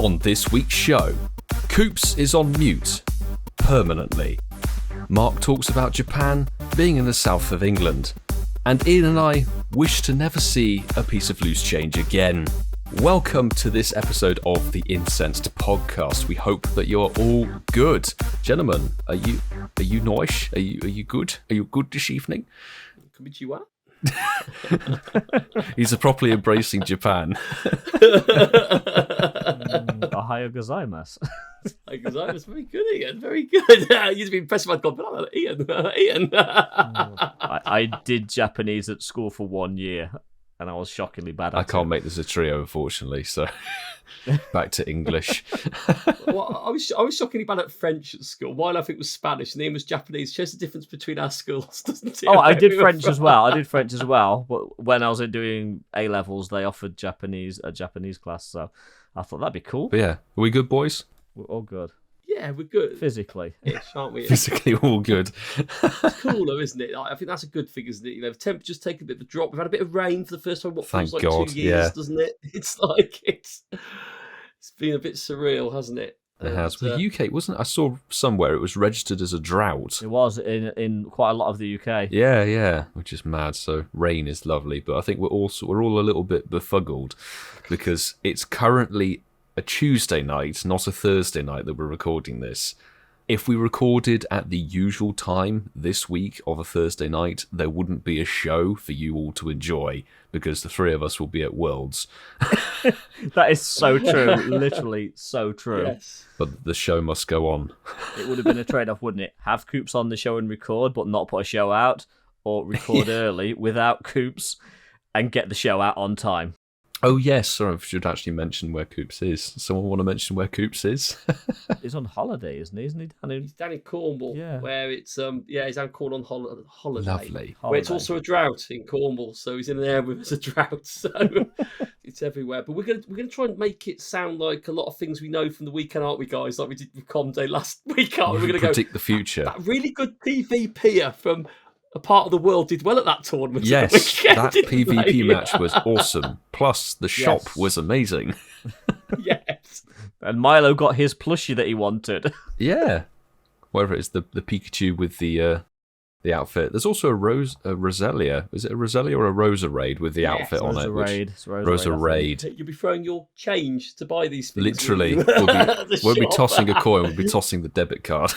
On this week's show, Coops is on mute permanently. Mark talks about Japan being in the south of England. And Ian and I wish to never see a piece of loose change again. Welcome to this episode of the Incensed podcast. We hope that you're all good. Gentlemen, are you nice? Are you good? Are you good this evening? Konnichiwa. He's properly embracing Japan. Ohio gozaimasu. Gozaimasu, very good, Ian. Very good. You'd be impressed by God, but Ian. I did Japanese at school for 1 year, and I was shockingly bad at it. I can't make this a trio, unfortunately, so back to English. Well, I was shockingly bad at French at school. Mine, I think, was Spanish, and Ian was Japanese. Shows the difference between our schools, doesn't it? Oh, I did French as well. But when I was doing A levels, they offered a Japanese class, so I thought that'd be cool. But yeah, are we good, boys? We're all good. Yeah, we're good. Physically. Ish, aren't we? Physically all good. It's cooler, isn't it? I think that's a good thing, isn't it? You know, the temperature's taken a bit of a drop. We've had a bit of rain for the first time, Thank feels like God, 2 years, yeah. doesn't it? It's like, it's been a bit surreal, hasn't it? It has. But the UK, wasn't it? I saw somewhere it was registered as a drought. It was in quite a lot of the UK. Yeah, which is mad. So rain is lovely, but I think we're all a little bit befuddled because it's currently a Tuesday night, not a Thursday night that we're recording this. If we recorded at the usual time this week of a Thursday night, there wouldn't be a show for you all to enjoy because the three of us will be at Worlds. That is so true. Literally so true. Yes. But the show must go on. It would have been a trade-off, wouldn't it? Have Coops on the show and record, but not put a show out, or record early without Coops and get the show out on time. Oh yes, sorry, I should actually mention where Coops is. Someone want to mention where Coops is? He's on holiday, isn't he? He's down in Cornwall, where it's he's down Cornwall on holiday. Lovely. Where it's also a drought in Cornwall, so he's in an area where there's a drought, so it's everywhere. But we're gonna try and make it sound like a lot of things we know from the weekend, aren't we, guys? Like we did with Com Day last week, aren't we? We're gonna predict the future. That really good PvPer from a part of the world did well at that tournament. Yes, that PvP match was awesome. Plus, the shop Yes. was amazing. Yes. And Milo got his plushie that he wanted. Yeah. Whatever it is, the Pikachu with the outfit. There's also a Roselia. Is it a Roselia or a Roserade with the outfit on it? Roserade. You'll be throwing your change to buy these things. Literally. We'll be tossing a coin. We'll be tossing the debit card.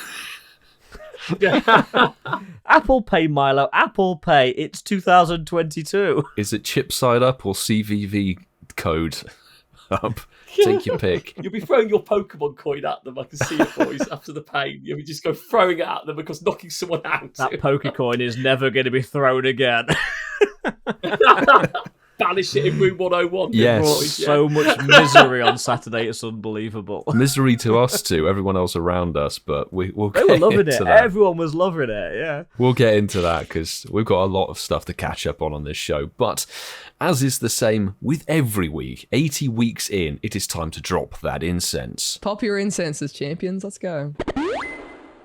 Apple Pay, Milo. Apple Pay. It's 2022. Is it chip side up or CVV code up? Take your pick. You'll be throwing your Pokemon coin at them. I can see it, boys, after the pain. You'll be just go throwing it at them because knocking someone out. That Pokecoin is never going to be thrown again. Banish it in room 101. Yes. Boys, So much misery on Saturday, it's unbelievable. Misery to us too, everyone else around us, but we'll They get were loving into it. that. Everyone was loving it, yeah. We'll get into that because we've got a lot of stuff to catch up on this show. But as is the same with every week, 80 weeks in, it is time to drop that incense. Pop your incenses, champions. Let's go.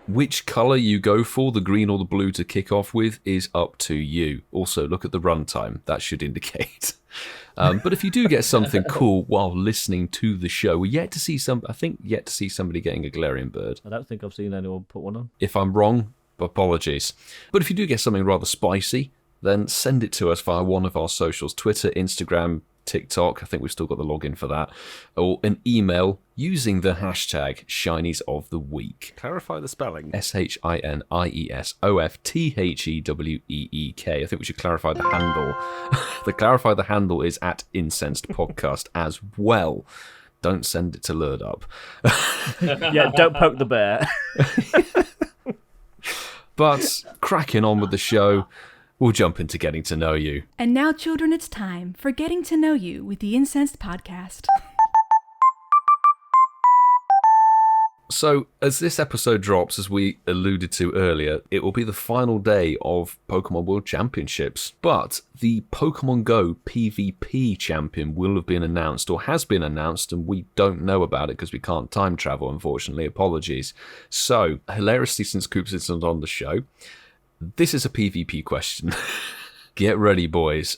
Which colour you go for, the green or the blue to kick off with, is up to you. Also, look at the runtime. That should indicate. But if you do get something cool while listening to the show, we're yet to see somebody getting a Galarian bird. I don't think I've seen anyone put one on. If I'm wrong, apologies. But if you do get something rather spicy, then send it to us via one of our socials, Twitter, Instagram, TikTok, I think we've still got the login for that, or an email using the hashtag Shinies of the Week. Clarify the spelling. SHINIESOFTHEWEEK. I think we should clarify the handle. The handle is at Incensed Podcast as well. Don't send it to Lurdup. Yeah, don't poke the bear. But cracking on with the show, we'll jump into getting to know you. And now, children, it's time for Getting to Know You with the Incensed Podcast. So, as this episode drops, as we alluded to earlier, it will be the final day of Pokemon World Championships. But the Pokemon Go PvP champion will have been announced, or has been announced, and we don't know about it because we can't time travel, unfortunately. Apologies. So, hilariously, since Coops isn't on the show, this is a PvP question. Get ready, boys.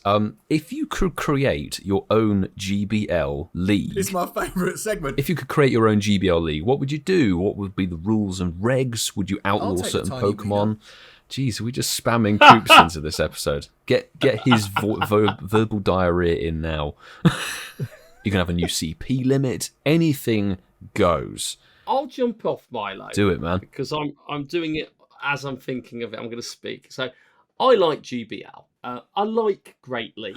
If you could create your own GBL league... It's my favourite segment. If you could create your own GBL league, what would you do? What would be the rules and regs? Would you outlaw take the certain tiny Pokemon? Jeez, are we just spamming Coops into this episode? Get his verbal diarrhea in now. You can have a new CP limit. Anything goes. I'll jump off, Milo. Do it, man. Because I'm doing it as I'm thinking of it. I'm going to speak. So I like GBL. I like Great League.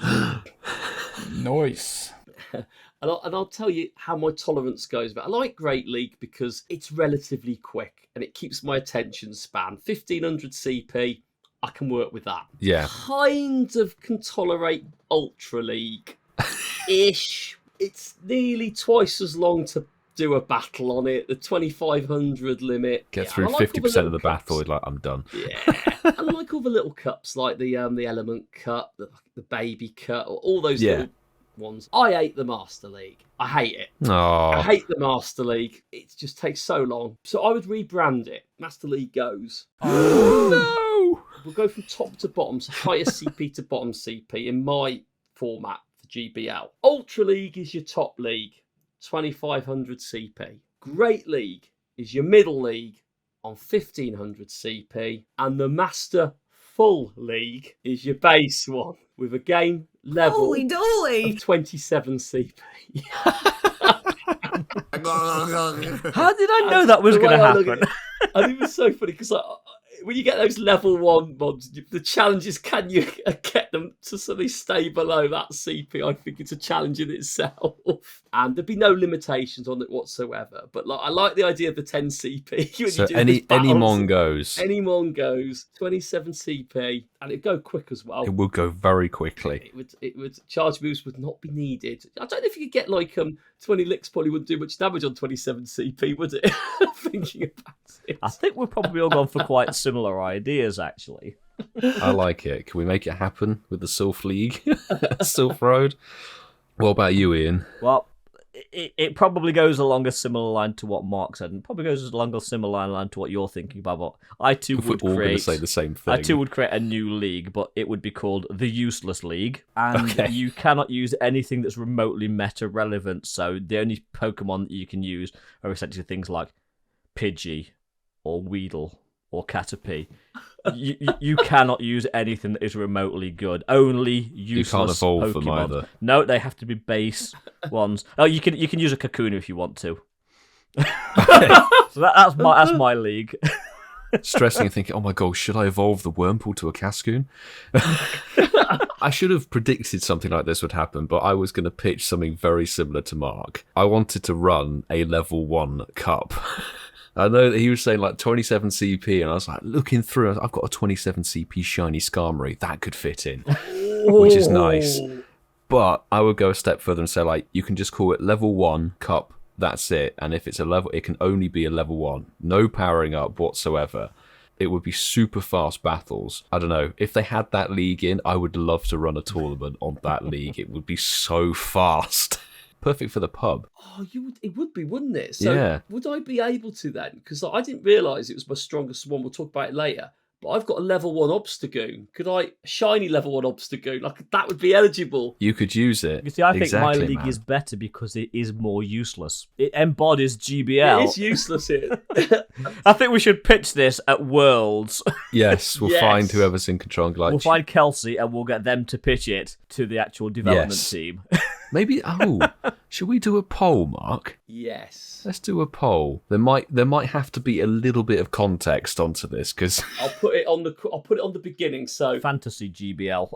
Nice. And I'll tell you how my tolerance goes. But I like Great League because it's relatively quick and it keeps my attention span. 1500 CP, I can work with that. Yeah. Kind of can tolerate Ultra League-ish. It's nearly twice as long to do a battle on it. The 2500 limit. Get through 50% of the battle. Like, I'm done. Yeah. I like all the little cups, like the Element Cup, the Baby Cup, all those little ones. I hate the Master League. I hate it. Oh. I hate the Master League. It just takes so long. So I would rebrand it. Master League goes. Oh, no. We'll go from top to bottom, so highest CP to bottom CP in my format for GBL. Ultra League is your top league, 2500 CP. Great League is your middle league on 1500 CP. And the Master Full League is your base one with a game level Holy dolly! of 27 CP. How did I know that was going to happen? I think it was so funny because when you get those level 1 mobs, the challenge is can you get them to suddenly stay below that CP? I think it's a challenge in itself. And there'd be no limitations on it whatsoever. But I like the idea of the 10 CP. When So you do any these battles. mon goes. Any mon goes, 27 CP, and it'd go quick as well. It will go very quickly. It would charge moves would not be needed. I don't know if you could get 20 licks probably wouldn't do much damage on 27 CP, would it? Thinking about it. I think we've probably all gone for quite similar ideas, actually. I like it. Can we make it happen with the Sylph League? Sylph Road? What about you, Ian? Well, it probably goes along a similar line to what Mark said, and probably goes along a similar line to what you're thinking about. But I too would We're all going to create. say the same thing. I too would create a new league, but it would be called the Useless League, and Okay. you cannot use anything that's remotely meta relevant. So the only Pokemon that you can use are essentially things like Pidgey or Weedle or Caterpie. You cannot use anything that is remotely good. Only useless You can't evolve them Pokemon. either. No, they have to be base ones. Oh, you can use a Kakuna if you want to. So that's my league. Stressing and thinking, oh my god, should I evolve the Wurmple to a Cascoon? I should have predicted something like this would happen, but I was going to pitch something very similar to Mark. I wanted to run a level 1 cup. I know that he was saying 27 CP, and I was looking through, I've got a 27 CP shiny Skarmory. That could fit in, which is nice. But I would go a step further and say, you can just call it level 1 cup. That's it. And if it's a level, it can only be a level 1. No powering up whatsoever. It would be super fast battles. I don't know. If they had that league in, I would love to run a tournament on that league. It would be so fast. Perfect for the pub. Oh, it would be, wouldn't it? So Yeah. would I be able to then? Because I didn't realise it was my strongest one. We'll talk about it later. But I've got a level 1 Obstagoon. Could I shiny level 1 Obstagoon? That would be eligible. You could use it. You see, I think Exactly, my league man. is better because it is more useless. It embodies GBL. It is useless here. I think we should pitch this at Worlds. Yes, we'll Yes. find whoever's in control. We'll find Kelsey and we'll get them to pitch it to the actual development Yes. team. Maybe. Should we do a poll, Mark? Yes. Let's do a poll. There might have to be a little bit of context onto this because I'll put it on the beginning. So Fantasy GBL.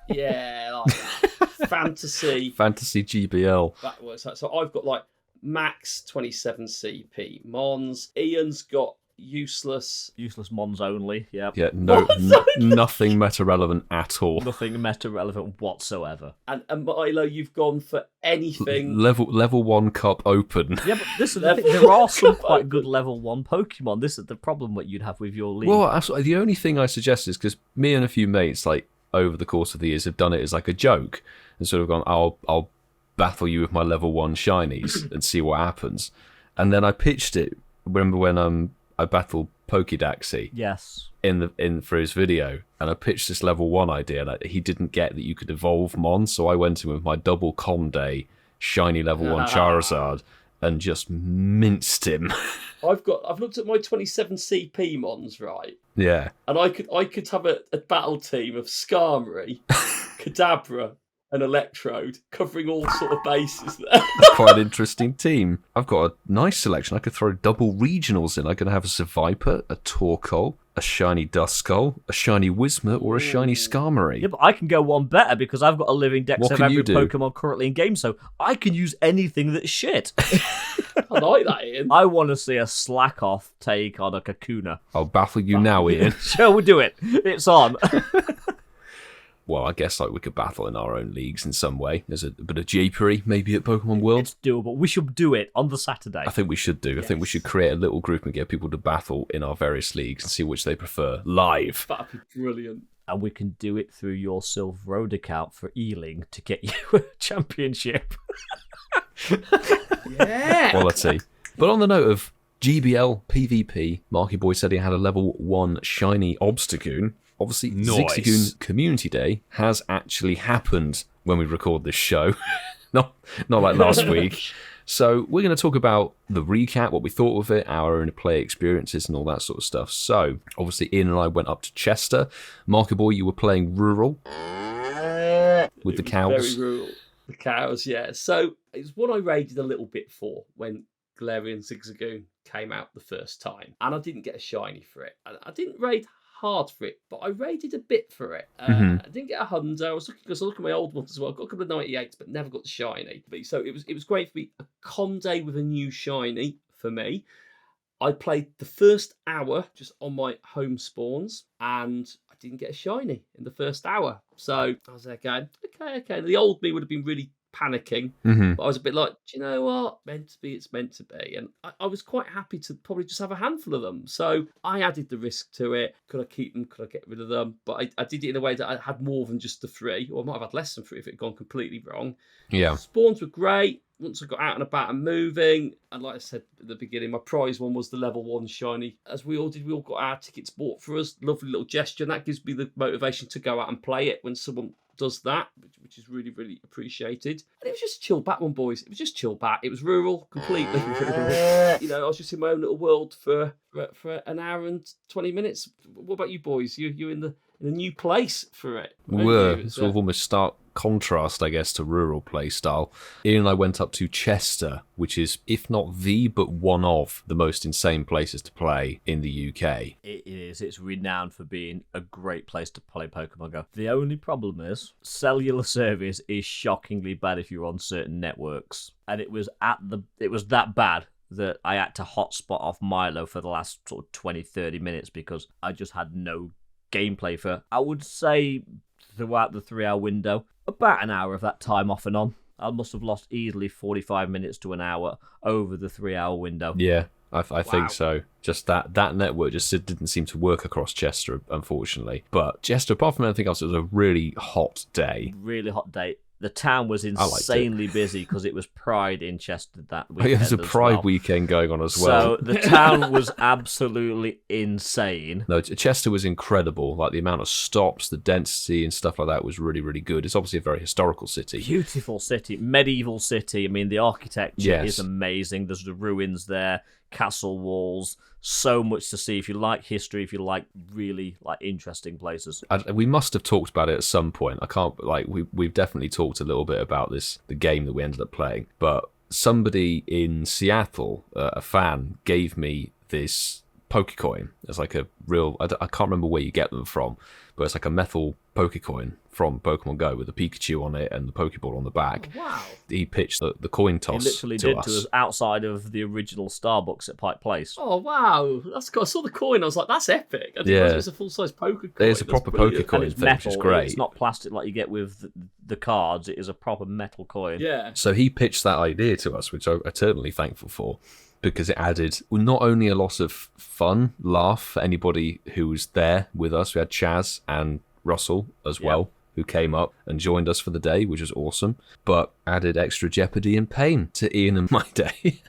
yeah, like that. Fantasy. Fantasy GBL. That was so. I've got max 27 CP Mons. Ian's got useless. Useless Mons only, yeah. Yeah, nothing meta relevant at all. Nothing meta relevant whatsoever. And Milo, you've gone for anything. Level 1 cup open. Yeah, but this is the thing, there are some quite good level 1 Pokemon. This is the problem what you'd have with your league. Well, the only thing I suggest is because me and a few mates, over the course of the years, have done it as a joke and sort of gone, I'll battle you with my level 1 shinies and see what happens. And then I pitched it. Remember when I battled Pokédaxi Yes. in for his video, and I pitched this level 1 idea that he didn't get that you could evolve Mon, so I went in with my double Comday shiny level 1 Charizard and just minced him. I've looked at my 27 CP mons, right? Yeah. And I could have a battle team of Skarmory, Kadabra, and Electrode covering all sort of bases there. That's quite an interesting team. I've got a nice selection. I could throw double regionals in. I could have a Seviper, a Torkoal, a shiny Duskull, a shiny Whismur, or a shiny Skarmory. Yeah, but I can go one better because I've got a living dex What of can every you do? Pokemon currently in game, so I can use anything that's shit. I like that, Ian. I want to see a slack off take on a Kakuna. I'll baffle you now, Ian. Shall we do it? It's on. Well, I guess we could battle in our own leagues in some way. There's a bit of japery maybe at Pokemon World. It's doable. We should do it on the Saturday. I think we should do. I think we should create a little group and get people to battle in our various leagues and see which they prefer live. That'd be brilliant. And we can do it through your Silver Road account for Ealing to get you a championship. Yeah. Quality. But on the note of GBL PvP, Marky Boy said he had a level 1 shiny Obstagoon. Obviously, Nice. ZIGZAGOON Community Day has actually happened when we record this show. not like last week. So we're going to talk about the recap, what we thought of it, our own play experiences and all that sort of stuff. So, obviously, Ian and I went up to Chester. Marky Boy, you were playing rural with the cows. Very rural. The cows, yeah. So it was one I raided a little bit for when GALARIAN ZIGZAGOON came out the first time. And I didn't get a shiny for it. I didn't raid hard for it, but I raided a bit for it. I didn't get a hundo. I was looking at my old ones as well. I got a couple of 98s, but never got the shiny. So it was great for me. A com day with a new shiny for me. I played the first hour just on my home spawns, and I didn't get a shiny in the first hour. So I was there going, okay. The old me would have been really panicking, but I was a bit like, do you know what? Meant to be, it's meant to be. And I was quite happy to probably just have a handful of them. So I added the risk to it. Could I keep them? Could I get rid of them? But I did it in a way that I had more than just the 3, or I might have had less than 3 if it had gone completely wrong. Yeah. Spawns were great. Once I got out and about and moving, and like I said at the beginning, my prize one was the level 1 shiny. As we all did, we all got our tickets bought for us. Lovely little gesture, and that gives me the motivation to go out and play it when someone does that, which is really, really appreciated. And it was just chill back one, boys. It was just chill back. It was rural, completely rural. You know, I was just in my own little world for an hour and 20 minutes. What about you, boys? You're in a new place for it. We were sort of almost stark contrast, I guess, to rural play style. Ian and I went up to Chester, which is, if not the, but one of the most insane places to play in the UK. It is. It's renowned for being a great place to play Pokemon Go. The only problem is cellular service is shockingly bad if you're on certain networks, and it was that bad that I had to hotspot off Milo for the last sort of 20-30 minutes because I just had no gameplay for, I would say, throughout the 3-hour window, about an hour of that time off and on. I must have lost easily 45 minutes to an hour over the 3-hour window. Yeah, I think so. Just that network just didn't seem to work across Chester, unfortunately. But Chester, apart from anything else, it was a really hot day. Really hot day. The town was insanely busy because it was Pride in Chester that weekend. Yeah, there's a Pride well. weekend going on as well. So the town was absolutely insane. No, Chester was incredible. Like the amount of stops, the density and stuff like that was really, really good. It's obviously a very historical city. Beautiful city, medieval city. I mean, the architecture is amazing. There's the ruins there, castle walls. So much to see if you like history, if you like really interesting places. We must have talked about it at some point. I can't we've definitely talked a little bit about the game that we ended up playing. But somebody in Seattle, a fan, gave me this Pokecoin. It's like a real, I can't remember where you get them from, but it's like a metal Pokecoin from Pokemon Go with a Pikachu on it and the Pokeball on the back. Oh, wow. He pitched the coin toss He literally to did us. to us outside of the original Starbucks at Pike Place. Oh, wow. That's cool. I saw the coin. I was like, that's epic. I didn't realize it was a full-size Pokecoin. There's a proper Pokecoin And it's thing, which metal. is great. It's not plastic like you get with the cards. It is a proper metal coin. Yeah. So he pitched that idea to us, which I'm eternally thankful for, because it added not only a lot of fun, laugh for anybody who was there with us. We had Chaz and Russell as well, who came up and joined us for the day, which was awesome, but added extra jeopardy and pain to Ian and my day.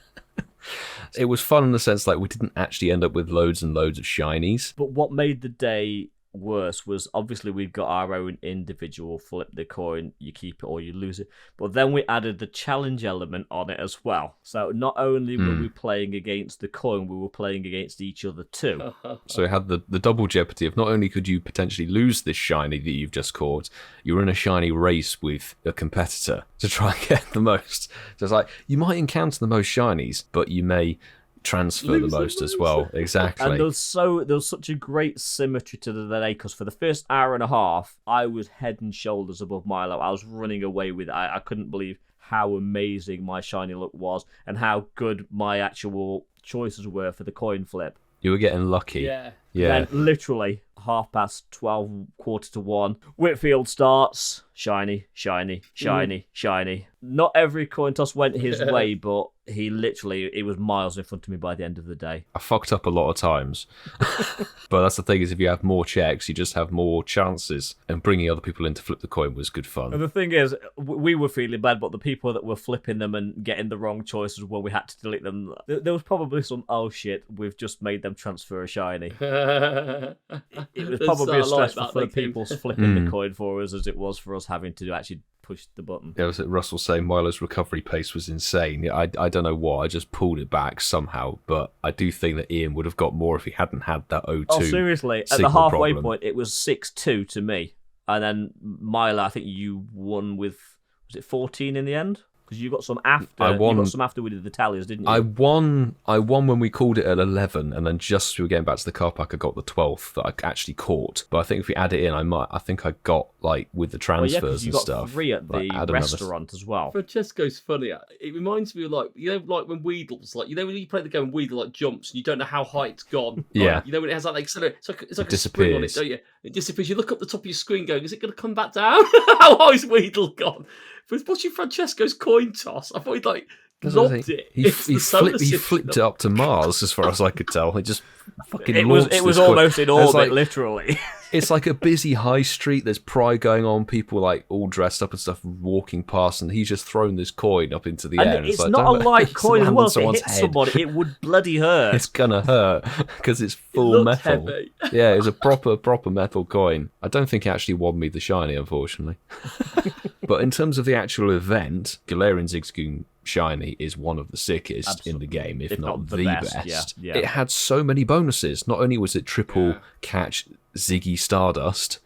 It was fun in the sense like we didn't actually end up with loads and loads of shinies. But what made the day worse was obviously we've got our own individual flip the coin, you keep it or you lose it. But then we added the challenge element on it as well. So not only were we playing against the coin, we were playing against each other too. So it had the double jeopardy of not only could you potentially lose this shiny that you've just caught, you were in a shiny race with a competitor to try and get the most. So it's like, you might encounter the most shinies, but you may transfer the most as well. Exactly. And there was such a great symmetry to the day, because for the first hour and a half, I was head and shoulders above Milo. I was running away with it. I couldn't believe how amazing my shiny look was and how good my actual choices were for the coin flip. You were getting lucky. Yeah. Then literally 12:30, 1:45, Whitfield starts. Shiny, shiny, shiny, shiny. Not every coin toss went his way, but it was miles in front of me by the end of the day. I fucked up a lot of times. But that's the thing, is if you have more checks, you just have more chances. And bringing other people in to flip the coin was good fun. And the thing is, we were feeling bad, but the people that were flipping them and getting the wrong choices when we had to delete them, there was probably some, oh shit, we've just made them transfer a shiny. It was probably as stressful for the people flipping the coin for us as it was for us having to actually push the button. Yeah, was it Russell saying Milo's recovery pace was insane? Yeah, I don't know why, I just pulled it back somehow, but I do think that Ian would have got more if he hadn't had that O2. Oh, seriously, at the halfway point, it was 6-2 to me. And then Milo, I think you won with, was it 14 in the end? Because you got some after. You got some after we did the tallies, didn't you? I won when we called it at 11, and then just as we were getting back to the car park, I got the 12th that I actually caught. But I think if we add it in, I think I got, like, with the transfers you and stuff. got 3 at the restaurant as well. Francesco's funny. It reminds me of, like, you know, like when Weedle's, like, you know when you play the game and Weedle, like, jumps and you don't know how high it's gone. Yeah. Like, you know when it has that, like, sort of, it's like It a spring on it, disappears. don't you? It disappears. You look up the top of your screen going, is it going to come back down? How high is Weedle gone? But watching Francesco's coin toss, I thought he'd, like, lobbed it. He flipped it up to Mars, as far as I could tell. It just fucking It launched was this coin. almost in And it's orbit, like, literally. It's like a busy high street. There's pride going on. People like all dressed up and stuff walking past, and he's just thrown this coin up into the air. And it's like, not a light coin as well. If it someone's hits head. somebody, it would bloody hurt. It's gonna hurt because it's full looked metal. heavy. Yeah, it was a proper metal coin. I don't think it actually won me the shiny, unfortunately. But in terms of the actual event, Galarian Zigzagoon Shiny is one of the sickest in the game, if not the best. Yeah. It had so many bonuses. Not only was it triple catch Ziggy Stardust,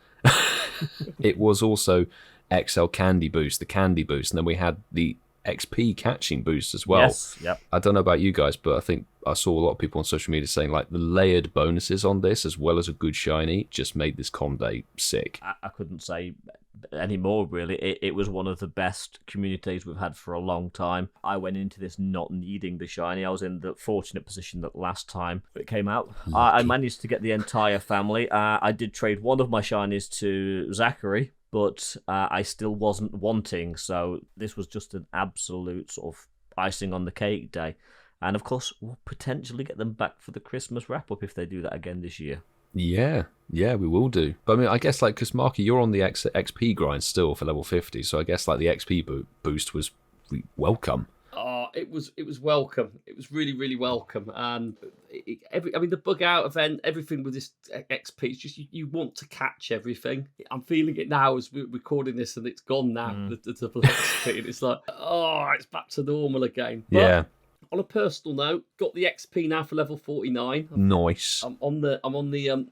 it was also XL Candy Boost, the Candy Boost, and then we had the XP catching boost as well. Yes, yep. I don't know about you guys, but I think I saw a lot of people on social media saying like the layered bonuses on this, as well as a good shiny, just made this com day sick. I couldn't say any more, really. It was one of the best communities we've had for a long time. I went into this not needing the shiny. I was in the fortunate position that last time it came out, I managed to get the entire family. I did trade one of my shinies to Zachary, but I still wasn't wanting, so this was just an absolute sort of icing on the cake day. And of course, we'll potentially get them back for the Christmas wrap-up if they do that again this year. Yeah, we will do. But I mean, I guess like, because Marky, you're on the XP grind still for level 50, so I guess like the XP boost was welcome. It was welcome. It was really, really welcome. And the bug out event, everything with this XP, it's just you want to catch everything. I'm feeling it now as we're recording this, and it's gone now. The double XP, and it's like, it's back to normal again. But yeah. on a personal note, got the XP now for level 49. Nice. I'm on the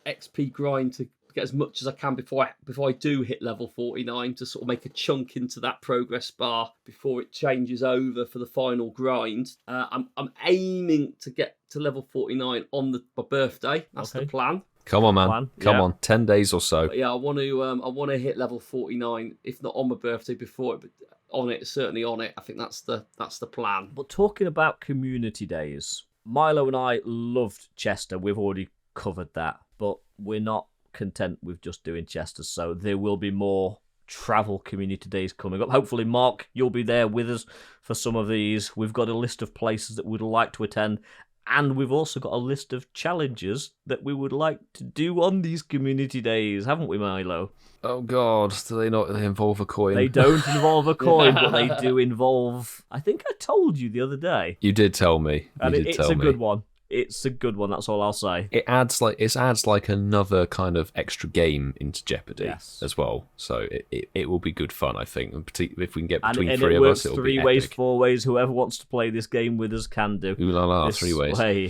XP grind to get as much as I can before I do hit level 49 to sort of make a chunk into that progress bar before it changes over for the final grind. I'm aiming to get to level 49 on my birthday. That's the plan. Come on, man. Come on. 10 days or so. But yeah, I want to hit level 49, if not on my birthday, before it, but on it, certainly on it. I think that's the plan. But talking about community days, Milo and I loved Chester. We've already covered that, but we're not content with just doing Chester, so there will be more travel community days coming up. Hopefully, Mark, you'll be there with us for some of these. We've got a list of places that we'd like to attend, And we've also got a list of challenges that we would like to do on these community days, haven't we, Milo? Oh God, do they not involve a coin? They don't involve a coin, but they do involve... I think I told you the other day. You did tell me. And it's a good one. It's a good one, that's all I'll say. It adds like another kind of extra game into Jeopardy as well. So it will be good fun, I think. And particularly if we can get between three of us, it'll be epic. 3 ways, 4 ways. Whoever wants to play this game with us can do. Ooh la la, This 3 ways. way.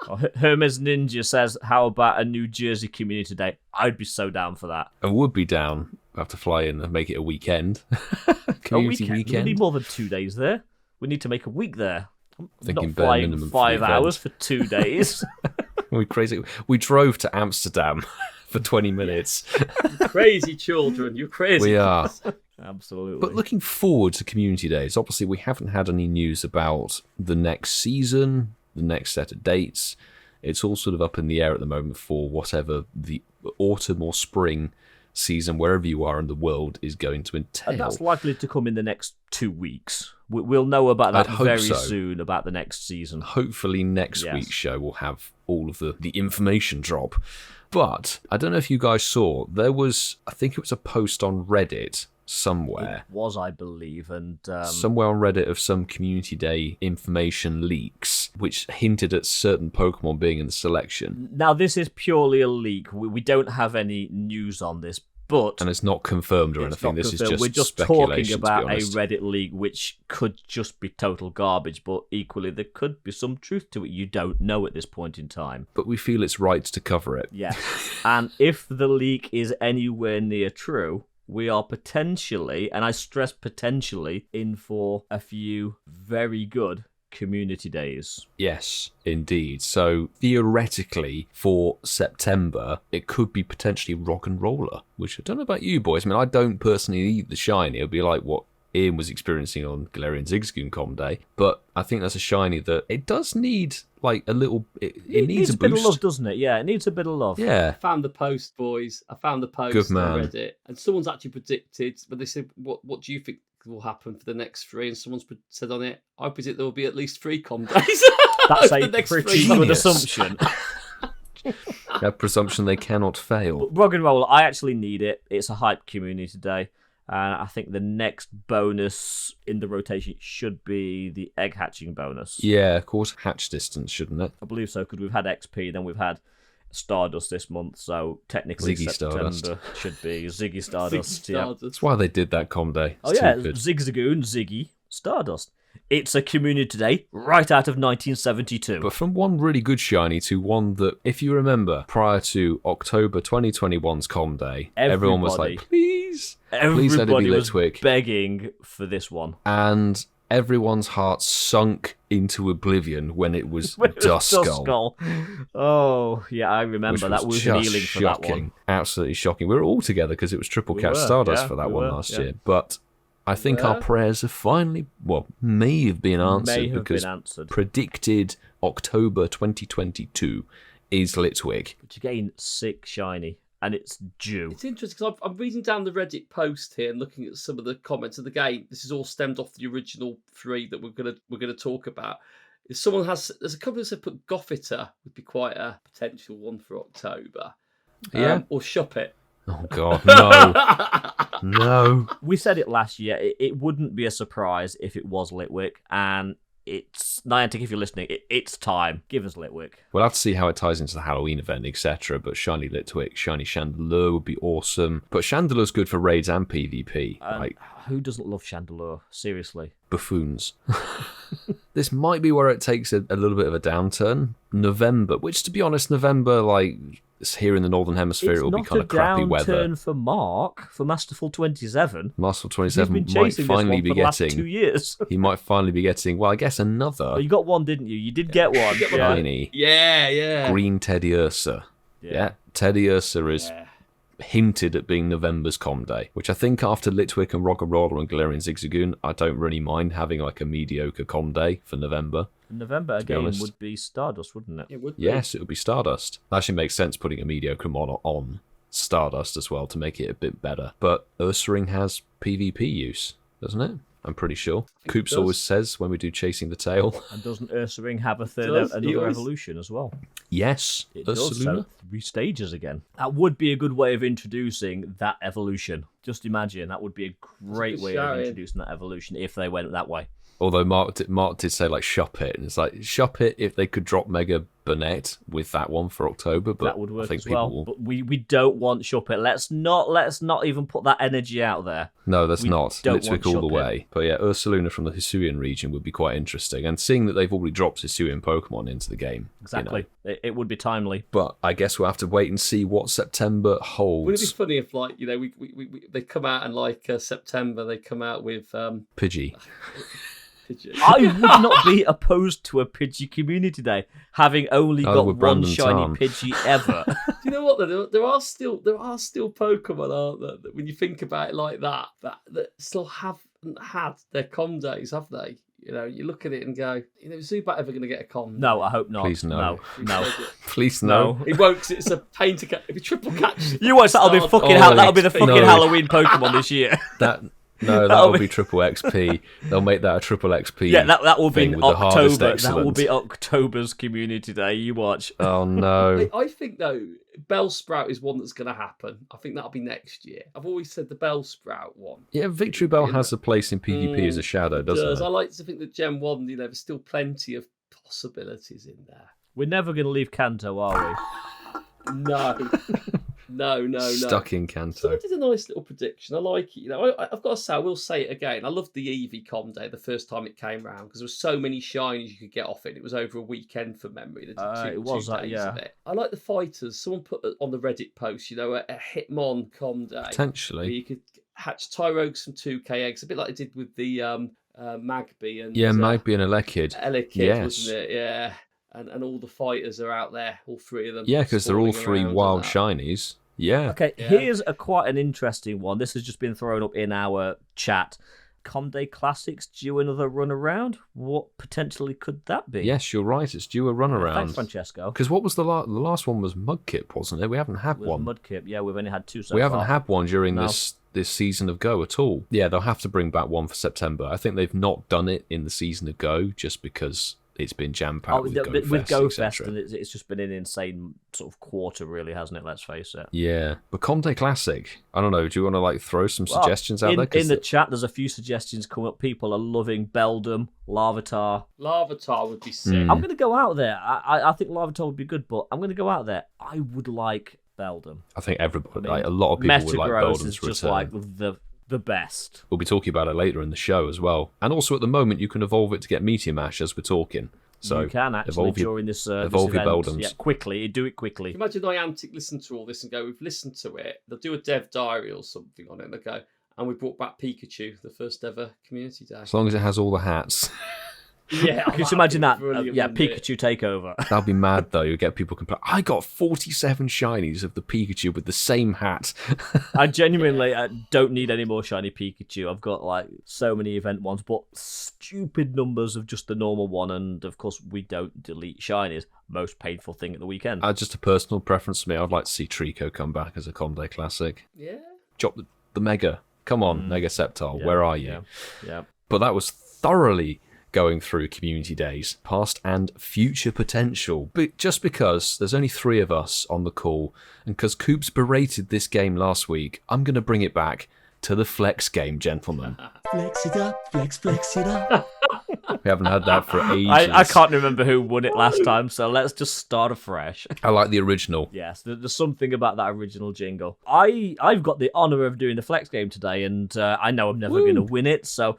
HermesNinja says, how about a New Jersey community day? I'd be so down for that. I would be down. I have to fly in and make it a weekend. Community weekend. We need more than 2 days there. We need to make a week there. Thinking not flying minimum 5 for hours for 2 days. We crazy. We drove to Amsterdam for 20 minutes. Crazy children, you're crazy. We are. Absolutely. But looking forward to community days, obviously we haven't had any news about the next season, the next set of dates. It's all sort of up in the air at the moment for whatever the autumn or spring season, wherever you are in the world, is going to entail. And that's likely to come in the next 2 weeks. We'll know about that very so. soon, about the next season. Hopefully next week's show will have all of the information drop. But I don't know if you guys saw, there was, I think it was a post on Reddit somewhere. It was, I believe, and somewhere on Reddit of some community day information leaks, which hinted at certain Pokemon being in the selection. Now, this is purely a leak. We don't have any news on this, but... And it's not confirmed or anything. This is just We're just speculation, talking about to be a honest. Reddit leak, which could just be total garbage, but equally there could be some truth to it. You don't know at this point in time. But we feel it's right to cover it. Yeah. And if the leak is anywhere near true, we are potentially, and I stress potentially, in for a few very good community days. Yes, indeed. So theoretically, for September, it could be potentially Rock and Roller, which I don't know about you boys. I mean, I don't personally need the shiny. It'll be like what Ian was experiencing on GALARIAN ZIGZAGOON Com Day, but I think that's a shiny that it does need like a little. It needs a boost. Bit of love, doesn't it? Yeah, it needs a bit of love. Yeah. I found the post, boys. I found the post. Good man. I read it, and someone's actually predicted. But they said, "What do you think will happen for the next 3?" And someone's said on it, "I predict there will be at least 3 com days." That's over a the next pretty 3 good months. assumption. A presumption they cannot fail. Rock and Roll, I actually need it. It's a hype community today. And I think the next bonus in the rotation should be the egg hatching bonus. Yeah, of course, hatch distance, shouldn't it? I believe so, because we've had XP, then we've had Stardust this month, so technically Ziggy September Stardust. should be Ziggy Stardust. Yeah. That's why they did that Com Day. Oh It's yeah, too good. Zigzagoon, Ziggy, Stardust. It's a community today, right out of 1972. But from one really good shiny to one that, if you remember, prior to October 2021's Com Day, everyone was like, please let it be Everybody was Litwick. begging for this one. And everyone's heart sunk into oblivion when it was Duskull. Oh, yeah, I Which remember. That was just kneeling for that one. Absolutely shocking. We were all together because it was Triple We Catch were, Stardust yeah, for that we one were, last yeah. year. But I think our prayers have finally, may have been answered May have because been answered. predicted October 2022 is Litwick. Which again, sick shiny, and it's due. It's interesting because I'm reading down the Reddit post here and looking at some of the comments of the game. This is all stemmed off the original 3 that we're gonna talk about. If someone there's a couple that said put Goffiter would be quite a potential one for October. Yeah. Or Shop It. Oh, God, no. No. We said it last year. It wouldn't be a surprise if it was Litwick, and it's Niantic. If you're listening, it's time. Give us Litwick. We'll have to see how it ties into the Halloween event, etc. But shiny Litwick, shiny Chandelure would be awesome. But Chandelure's good for raids and PvP. Like Who doesn't love Chandelure? Seriously. buffoons. This might be where it takes a little bit of a downturn. November, which to be honest, November, like here in the Northern Hemisphere, it will be kind of crappy weather. It's not a downturn for Mark, for Masterful 27. Masterful He's 27 been might chasing this finally one be for the last getting. 2 years. He might finally be getting. Well, I guess another Oh, you got one, didn't you? You did get one. shiny Yeah. green Teddy Ursa. Yeah, Teddy Ursa is hinted at being November's Com Day, which I think after Litwick and Rock and Roller and GALARIAN ZIGZAGOON, I don't really mind having like a mediocre Com Day for November. November again honest. would be Stardust, wouldn't it? It would be. Yes, it would be Stardust. That actually makes sense putting a mediocre model on Stardust as well to make it a bit better. But Ursaring has PvP use, doesn't it? I'm pretty sure. it Coops does. always says when we do Chasing the Tail. And doesn't Ursaring have a third, does. He another always- evolution as well? Yes, It does, so Ursaluna. 3 stages again. That would be a good way of introducing that evolution. Just imagine, that would be a great good way shout, of Ian. introducing that evolution if they went that way. Although Mark did say like shop it, and it's like shop it if they could drop Mega Burnett with that one for October, but That would work I think as people well. will. But we don't want Shuppet. Let's not even put that energy out there. No, that's we not. don't Litwick want all the Shuppet. way. But yeah, Ursaluna from the Hisuian region would be quite interesting, and seeing that they've already dropped Hisuian Pokemon into the game. Exactly. You know. It would be timely. But I guess we'll have to wait and see what September Wouldn't it be holds. funny if, like, you know, we they come out in like September, they come out with Pidgey. Pidgey. I would not be opposed to a Pidgey community day, having only Oh, got with one Brandon shiny Tarn. Pidgey ever. Do you know what? Though? There are still Pokemon, aren't there? That when you think about it like that still haven't had their com days, have they? You know, you look at it and go, you know, is Zubat ever going to get a com? No, I hope not. Please no. No. Please no. No. He won't, 'cause it's a pain to catch. If you triple catch, You watch that'll be Start- fucking Oh, hell. That'll be the no. fucking Halloween Pokemon this year. That'll be triple XP. They'll make that a triple XP. Yeah, that will be thing with the hardest October. That will excellence. be October's community day. You watch. Oh no. I think though, Bellsprout is one that's going to happen. I think that'll be next year. I've always said the Bellsprout one. Yeah, Victory Bell has a place in PvP as a shadow, doesn't I it? like to think that Gen 1, you know, there's still plenty of possibilities in there. We're never going to leave Kanto, are we? No. No. Stuck in So I Kanto. did a nice little prediction. I like it. You know, I've got to say, I will say it again. I loved the Eevee Com Day the first time it came around because there were so many shinies you could get off it. It was over a weekend for memory. They did It was two that, days yeah. of it. I like the fighters. Someone put on the Reddit post, you know, a Hitmon Com Day. Where Potentially. you could hatch Tyrogues from 2k eggs, a bit like they did with the Magby and Yeah, Magby and Elekid. Elekid, Yes. wasn't it? Yeah. And all the fighters are out there, all 3 of them. Yeah, because they're all spawning 3 around wild and that. shinies. Yeah. Okay, Yeah. here's quite an interesting one. This has just been thrown up in our chat. Comday Classics due another run around? What potentially could that be? Yes, you're right. It's due a Thanks, runaround. Francesco. Because what was the last one was Mudkip, wasn't it? We haven't had With one. Mudkip, yeah, we've only had 2 so We far. haven't had one during No. this season of Go at all. Yeah, they'll have to bring back one for September. I think they've not done it in the season of Go just because it's been jam-packed with with Go GoFest, Fest, and it's just been an insane sort of quarter, really, hasn't it? Let's face it. Yeah, but Comte Classic, I don't know, do you want to like throw some suggestions out in, there? 'Cause in the chat, there's a few suggestions coming up. People are loving Beldum, Larvitar. Larvitar would be sick. Hmm. I'm going to go out there. I think Larvitar would be good, but I'm going to go out there. I would like Beldum. I think everybody, I mean, like, a lot of people would like Metagross Beldum's is just return. like the best. We'll be talking about it later in the show as well. And also at the moment, you can evolve it to get Meteor Mash as we're talking. So you can actually evolve your- during this evolve your event. Beldums. Yeah, quickly. Do it quickly. Imagine Niantic listen to all this and go, we've listened to it. They'll do a dev diary or something on it and they'll go, and we brought back Pikachu, the first ever community day. as long as it has all the hats. Yeah, Can you that'd imagine be that? brilliant, Yeah, wouldn't it? Pikachu takeover. That'll be mad though. You get people complaining. I got 47 shinies of the Pikachu with the same hat. I genuinely don't need any more shiny Pikachu. I've got like so many event ones, but stupid numbers of just the normal one. And of course, we don't delete shinies. Most painful thing at the weekend. Just a personal preference for me. I'd like to see Trico come back as a Comday Classic. Yeah. Drop the Mega. Come on, Mega Sceptile. Yeah, Where are you? Yeah. But that was thoroughly going through community days, past and future potential. But just because there's only 3 of us on the call, and because Coops berated this game last week, I'm going to bring it back to the flex game, gentlemen. Flex it up, flex it up. We haven't had that for ages. I can't remember who won it last time, so let's just start afresh. I like the original. Yes, there's something about that original jingle. I've got the honour of doing the flex game today, and I know I'm never going to win it, so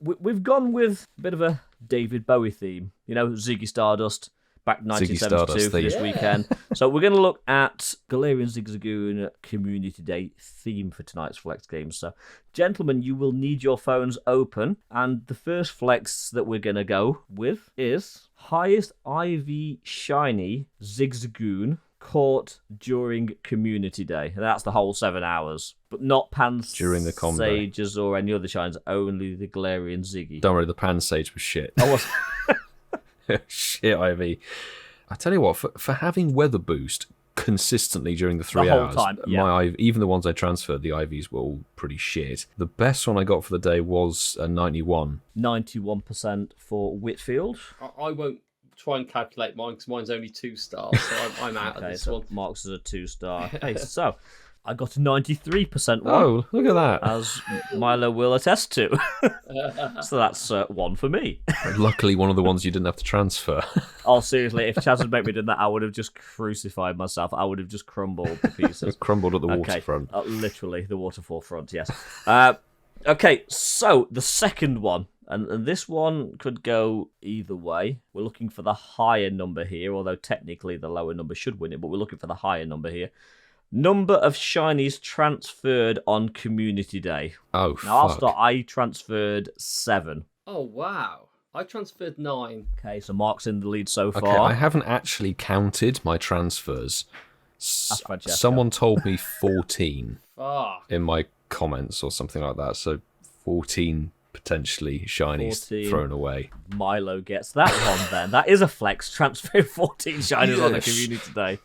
we've gone with a bit of a David Bowie theme. You know, Ziggy Stardust, back 1972 Stardust for this theme. weekend. So we're going to look at Galarian Zigzagoon Community Day theme for tonight's flex game. So, gentlemen, you will need your phones open, and the first flex that we're going to go with is highest IV shiny Zigzagoon caught during Community Day. And that's the whole 7 hours. But not During the com day. Sages or any other shines, only the Galarian Ziggy. Don't worry, the Pan Sage was shit. I was Shit, Ivy. I tell you what, for having Weather Boost, consistently during the 3 whole hours. time, yeah. Even the ones I transferred, the IVs were all pretty shit. The best one I got for the day was a 91. 91% for Whitfield. I won't try and calculate mine because mine's only 2 stars, so I'm out of this one. Mark's is a 2-star. Okay, so I got a 93% one. Oh, look at that. As Milo will attest to. So that's one for me. Luckily, one of the ones you didn't have to transfer. Oh, seriously, if Chaz had made me do that, I would have just crucified myself. I would have just crumbled to pieces. Crumbled at the waterfront. Literally, the waterfall front, yes. Okay, so the second one, and this one could go either way. We're looking for the higher number here, although technically the lower number should win it, but we're looking for the higher number here. Number of shinies transferred on Community Day. Oh, Now, I'll fuck. start. I transferred 7. Oh, wow. I transferred 9. Okay, so Mark's in the lead so far. Okay, I haven't actually counted my transfers. That's Francesco. Someone told me 14 Fuck. in my comments or something like that, so 14 potentially shinies 14. thrown away. Milo gets that one then. That is a flex. Transfer 14 shinies on the Yes. Community Day.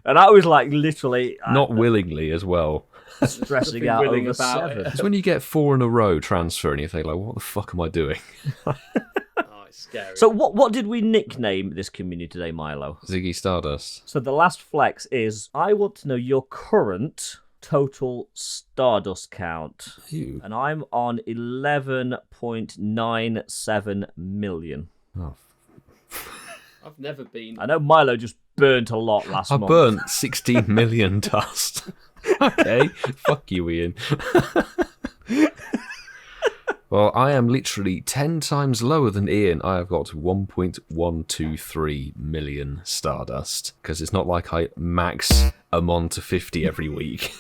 And I was like literally Not willingly as well. stressing Nothing out willing over about 7. it. It's when you get 4 in a row transfer and you think, like, what the fuck am I doing? Oh, it's scary. So what did we nickname this Community Day, Milo? Ziggy Stardust. So the last flex is, I want to know your current total Stardust count. Ew. And I'm on 11.97 million. Oh, I've never been. I know Milo just burnt a lot last I month. burnt 16 million dust. Okay, fuck you, Ian. Well, I am literally 10 times lower than Ian. I have got 1.123 million Stardust, because it's not like I max them on to 50 every week.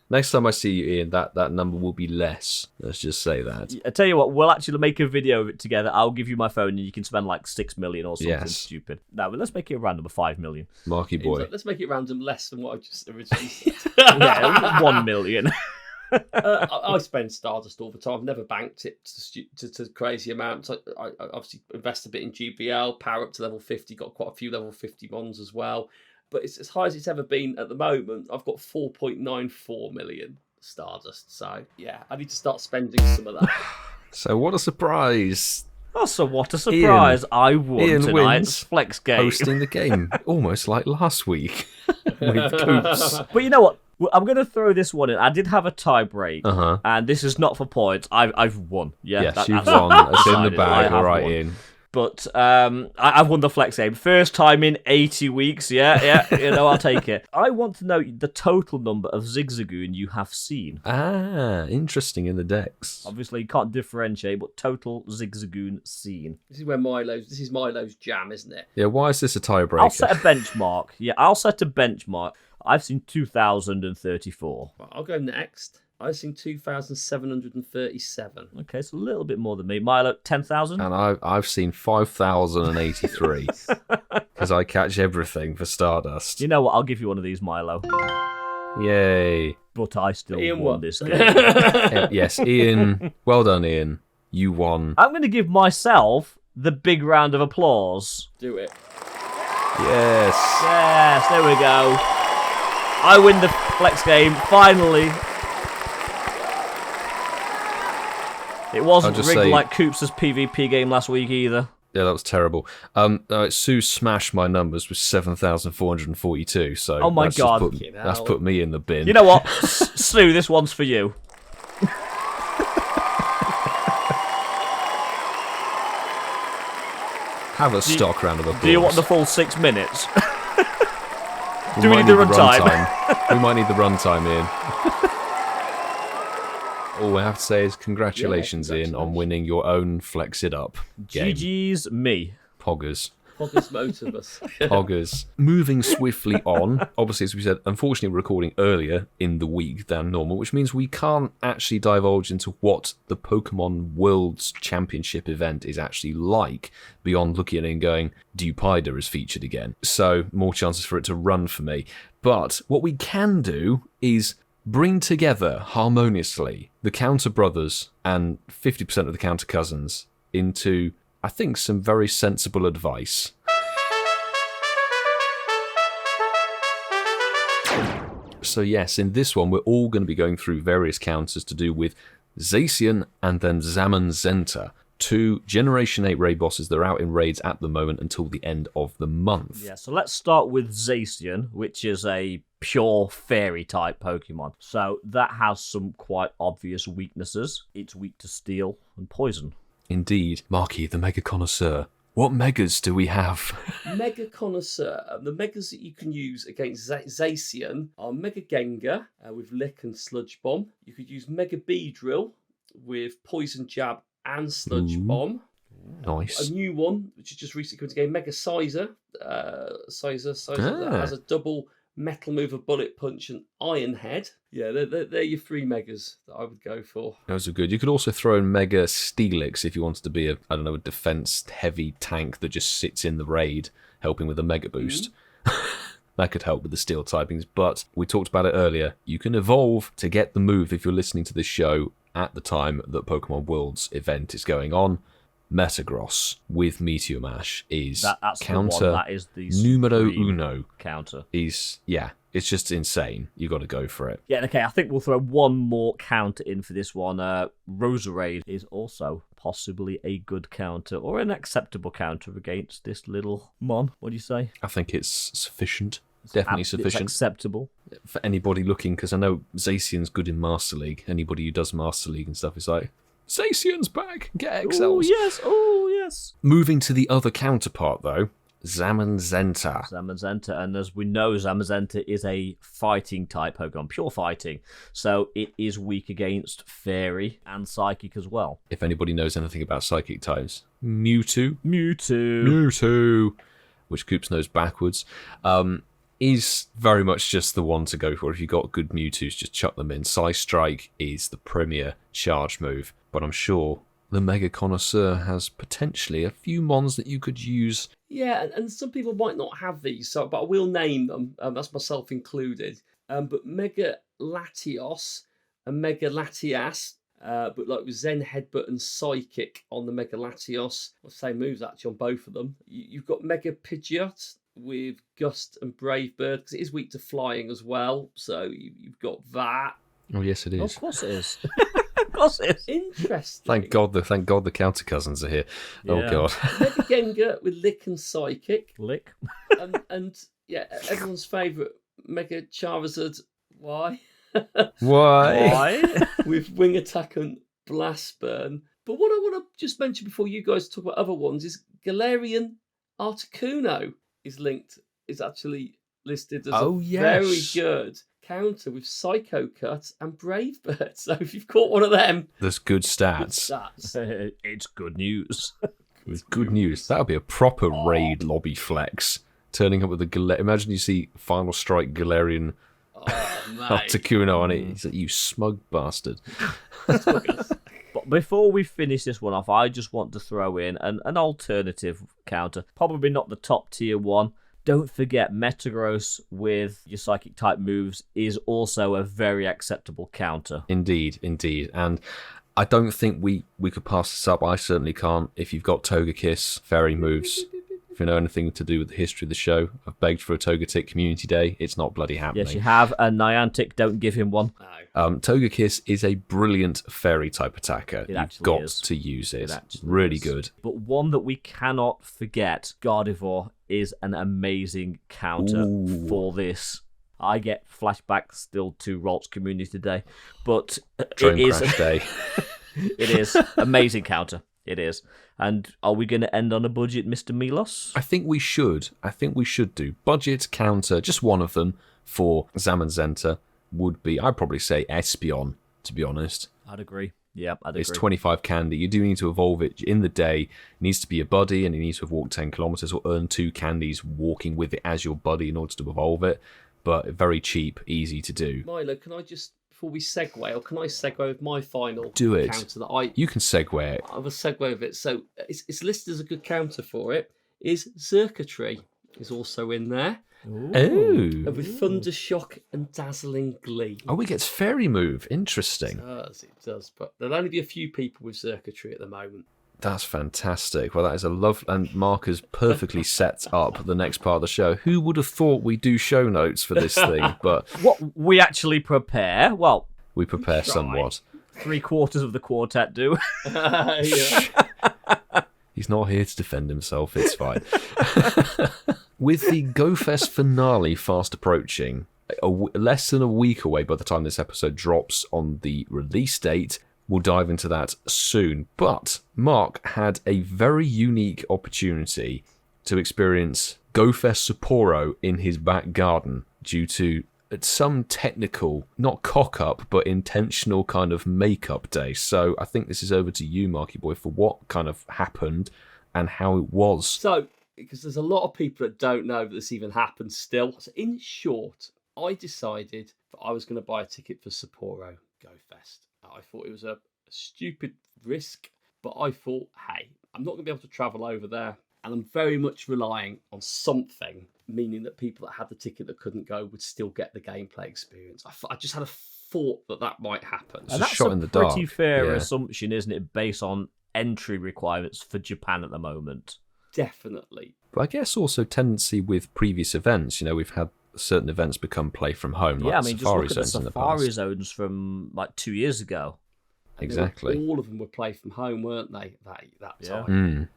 Next time I see you, Ian, that number will be less. Let's just say that. I tell you what, we'll actually make a video of it together. I'll give you my phone and you can spend like 6 million or something Yes. stupid. No, but let's make it a random of 5 million. Marky boy. Let's make it random less than what I just originally said. Yeah, 1 million. I spend Stardust all the time. I've never banked it to crazy amounts. I obviously invest a bit in GBL, power up to level 50, got quite a few level 50 ones as well. But it's as high as it's ever been at the moment. I've got 4.94 million Stardust. So, yeah, I need to start spending some of that. So what a surprise. Oh, so what a surprise. I won Ian tonight's wins, flex game. hosting the game, almost like last week with Coops. But you know what? I'm going to throw this one in. I did have a tie break, Uh-huh. and this is not for points. I've won. Yeah, Yes, you've that's won. It's in the decided. I bag, have all right, won. Ian. But I've won the flex game. First time in 80 weeks. Yeah, I'll take it. I want to know the total number of Zigzagoon you have seen. Ah, interesting in the decks. Obviously, you can't differentiate, but total Zigzagoon seen. This is Milo's jam, isn't it? Yeah, why is this a tiebreaker? I'll set a benchmark. Yeah, I'll set a benchmark. I've seen 2,034. Right, I'll go next. I've seen 2,737. Okay, it's a little bit more than me. Milo, 10,000? And I've seen 5,083 because I catch everything for Stardust. You know what? I'll give you one of these, Milo. Yay. But I still Ian won won. this game. Yes, Ian. Well done, Ian. You won. I'm going to give myself the big round of applause. Do it. Yes. Yes, there we go. I win the flex game, finally. It wasn't I'll just rigged say- like Coops' PvP game last week either. Yeah, that was terrible. Sue smashed my numbers with 7,442. So Oh my that's just God. that's put me in the bin. You know what? Sue, this one's for you. Have a stock round of applause. Do you want the full 6 minutes? Do we might need the need runtime? We might need the runtime, Ian. All I have to say is congratulations, Ian, on winning your own Flex It Up game. GG's me. Poggers. Poggers Motivus. Poggers. Moving swiftly on. Obviously, as we said, unfortunately, we're recording earlier in the week than normal, which means we can't actually divulge into what the Pokemon World's Championship event is actually like beyond looking at it and going, Dewpider is featured again. So, more chances for it to run for me. But what we can do is bring together harmoniously the Counter Brothers and 50% of the Counter Cousins into, I think, some very sensible advice. So yes, in this one, we're all going to be going through various counters to do with ZACIAN and then ZAMAZENTA, 2 Generation 8 raid bosses that are out in raids at the moment until the end of the month. Yeah, so let's start with ZACIAN, which is a pure fairy type Pokemon. So that has some quite obvious weaknesses. It's weak to steel and poison. Indeed. Marky, the Mega Connoisseur. What megas do we have? Mega Connoisseur. The megas that you can use against ZACIAN are Mega Gengar with Lick and Sludge Bomb. You could use Mega Beedrill with Poison Jab and Sludge Bomb. Nice. A new one, which has just recently come to game, Mega Sizer. Sizer that has a double Metal Mover, Bullet Punch, and Iron Head. Yeah, they're your 3 megas that I would go for. Those are good. You could also throw in Mega Steelix if you wanted to be a defense-heavy tank that just sits in the raid, helping with a Mega Boost. That could help with the steel typings, but we talked about it earlier. You can evolve to get the move if you're listening to this show at the time that Pokemon Worlds event is going on. Metagross with Meteor Mash is That's counter the one. That is the numero supreme uno. Counter. It's just insane. You got to go for it. Yeah, okay, I think we'll throw one more counter in for this one. Roserade is also possibly a good counter, or an acceptable counter against this little mon. What do you say? I think it's sufficient. Definitely sufficient. It's acceptable. For anybody looking, because I know Zacian's good in Master League. Anybody who does Master League and stuff is like, Zacian's back! Get XLs! Oh, yes! Moving to the other counterpart, though, ZAMAZENTA. ZAMAZENTA, and as we know, ZAMAZENTA is a fighting type Pokemon, pure fighting. So it is weak against Fairy and Psychic as well. If anybody knows anything about Psychic types, Mewtwo, which Coops knows backwards, is very much just the one to go for. If you've got good Mewtwo's, just chuck them in. Psystrike is the premier charge move, but I'm sure the Mega Connoisseur has potentially a few mons that you could use. Yeah, and some people might not have these, but I will name them. That's myself included. But Mega Latios and Mega Latias, but like with Zen Headbutt and Psychic on the Mega Latios, well, same moves actually on both of them. You've got Mega Pidgeot with Gust and Brave Bird, because it is weak to flying as well. So you've got that. Oh yes, it is. Of course it is. Of course it is. Interesting. Thank God the counter cousins are here. Yeah. Oh God. Mega Gengar with Lick and Psychic. Lick. and yeah, everyone's favourite Mega Charizard. Why? Why? With Wing Attack and Blast Burn. But what I want to just mention before you guys talk about other ones is Galarian Articuno is actually listed as a very good counter with Psycho Cut and Brave Bird. So if you've caught one of them, There's good stats. It's good news. With good news. That would be a proper raid lobby flex. Turning up with a imagine you see Final Strike Galarian Articuno on it. He's like, you smug bastard. But before we finish this one off, I just want to throw in an alternative counter. Probably not the top tier one. Don't forget, Metagross with your Psychic type moves is also a very acceptable counter. Indeed. And I don't think we could pass this up. I certainly can't. If you've got Togekiss, fairy moves. If you know anything to do with the history of the show, I've begged for a Togetic Community Day. It's not bloody happening. Yes, you have. And Niantic, don't give him one. Togekiss is a brilliant fairy type attacker. You've got to use it. Really good. But one that we cannot forget, Gardevoir, is an amazing counter for this. I get flashbacks still to Ralt's Community Day, but Train it is Crash Day. It is amazing counter. It is. And are we going to end on a budget, Mr. Milos? I think we should. do. Budget counter, just one of them for ZAMAZENTA would be, I'd probably say Espeon, to be honest. I'd agree. Yeah, I'd agree. It's 25 candy. You do need to evolve it in the day. It needs to be a buddy, and you need to have walked 10 kilometers or earn 2 candies walking with it as your buddy in order to evolve it. But very cheap, easy to do. Milo, can I just, before we segue, or can I segue with my final counter that You can segue it. I will segue with it. So it's listed as a good counter for it. Is Xurkitree is also in there. Oh. With Thunder Shock and Dazzling Gleam. Oh, it gets fairy move. Interesting. It does. But there'll only be a few people with Xurkitree at the moment. That's fantastic. Well, that is a love, and Mark has perfectly set up the next part of the show. Who would have thought we do show notes for this thing? But What we actually prepare, well, we prepare somewhat. 3/4 of the quartet do. He's not here to defend himself. It's fine. With the GoFest finale fast approaching, less than a week away by the time this episode drops on the release date, we'll dive into that soon. But Mark had a very unique opportunity to experience GoFest Sapporo in his back garden due to some technical, not cock-up, but intentional kind of make-up day. So I think this is over to you, Marky Boy, for what kind of happened and how it was. So, because there's a lot of people that don't know that this even happened still. So in short, I decided that I was going to buy a ticket for Sapporo GoFest. I thought it was a stupid risk, but I thought, hey, I'm not going to be able to travel over there, and I'm very much relying on something, meaning that people that had the ticket that couldn't go would still get the gameplay experience. I just had a thought that might happen. It's And a that's shot a in the pretty dark. fair Yeah. assumption, isn't it, based on entry requirements for Japan at the moment? Definitely. But I guess also tendency with previous events. We've had certain events become play from home, like Yeah, I mean, the just Safari look at the zones in the Safari past. zones from like 2 years ago. And Exactly. all of them were play from home, weren't they? That Yeah. time.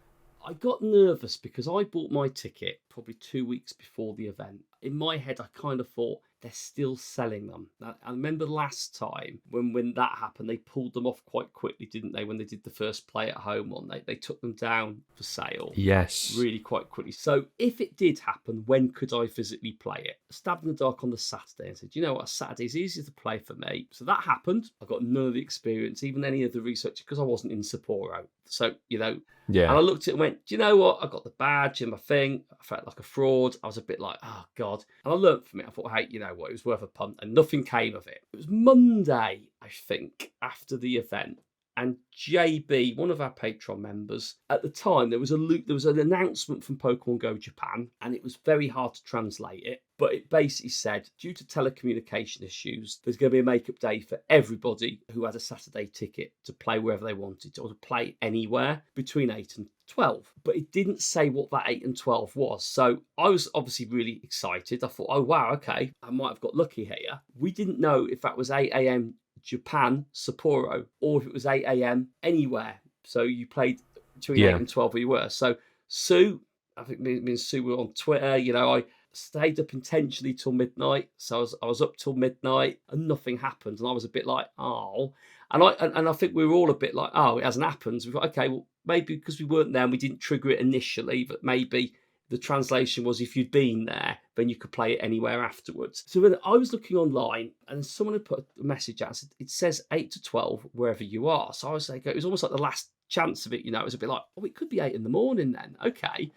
I got nervous because I bought my ticket probably 2 weeks before the event. In my head, I kind of thought they're still selling them. I remember last time when that happened, they pulled them off quite quickly, didn't they? When they did the first play at home one, they took them down for sale. Yes. Really quite quickly. So if it did happen, when could I physically play it? I stabbed in the dark on the Saturday and said, you know what, Saturday's easier to play for me. So that happened. I got none of the experience, even any of the research, because I wasn't in Sapporo. So, Yeah. and I looked at it and went, do you know what? I got the badge and my thing. I felt like a fraud. I was a bit like, oh, God. And I learned from it. I thought, hey, you know what? It was worth a punt. And nothing came of it. It was Monday, I think, after the event. And JB, one of our Patreon members, at the time, there was an announcement from Pokemon Go Japan, and it was very hard to translate it. But it basically said, due to telecommunication issues, there's going to be a makeup day for everybody who had a Saturday ticket to play wherever they wanted or to play anywhere between 8 and 12. But it didn't say what that 8 and 12 was. So I was obviously really excited. I thought, oh, wow, okay, I might have got lucky here. We didn't know if that was 8 a.m. Japan, Sapporo, or if it was 8 a.m. anywhere. So you played between 8 and 12 where you were. So Sue, I think me and Sue were on Twitter, I stayed up intentionally till midnight. So I was up till midnight and nothing happened. And I was a bit like, oh. And I think we were all a bit like, oh, it hasn't happened. So we thought, okay, well, maybe because we weren't there and we didn't trigger it initially, but maybe the translation was if you'd been there, then you could play it anywhere afterwards. So when I was looking online and someone had put a message out, it says 8 to 12 wherever you are. So I was like, it was almost like the last chance of it, It was a bit like, oh, it could be 8 in the morning then. Okay.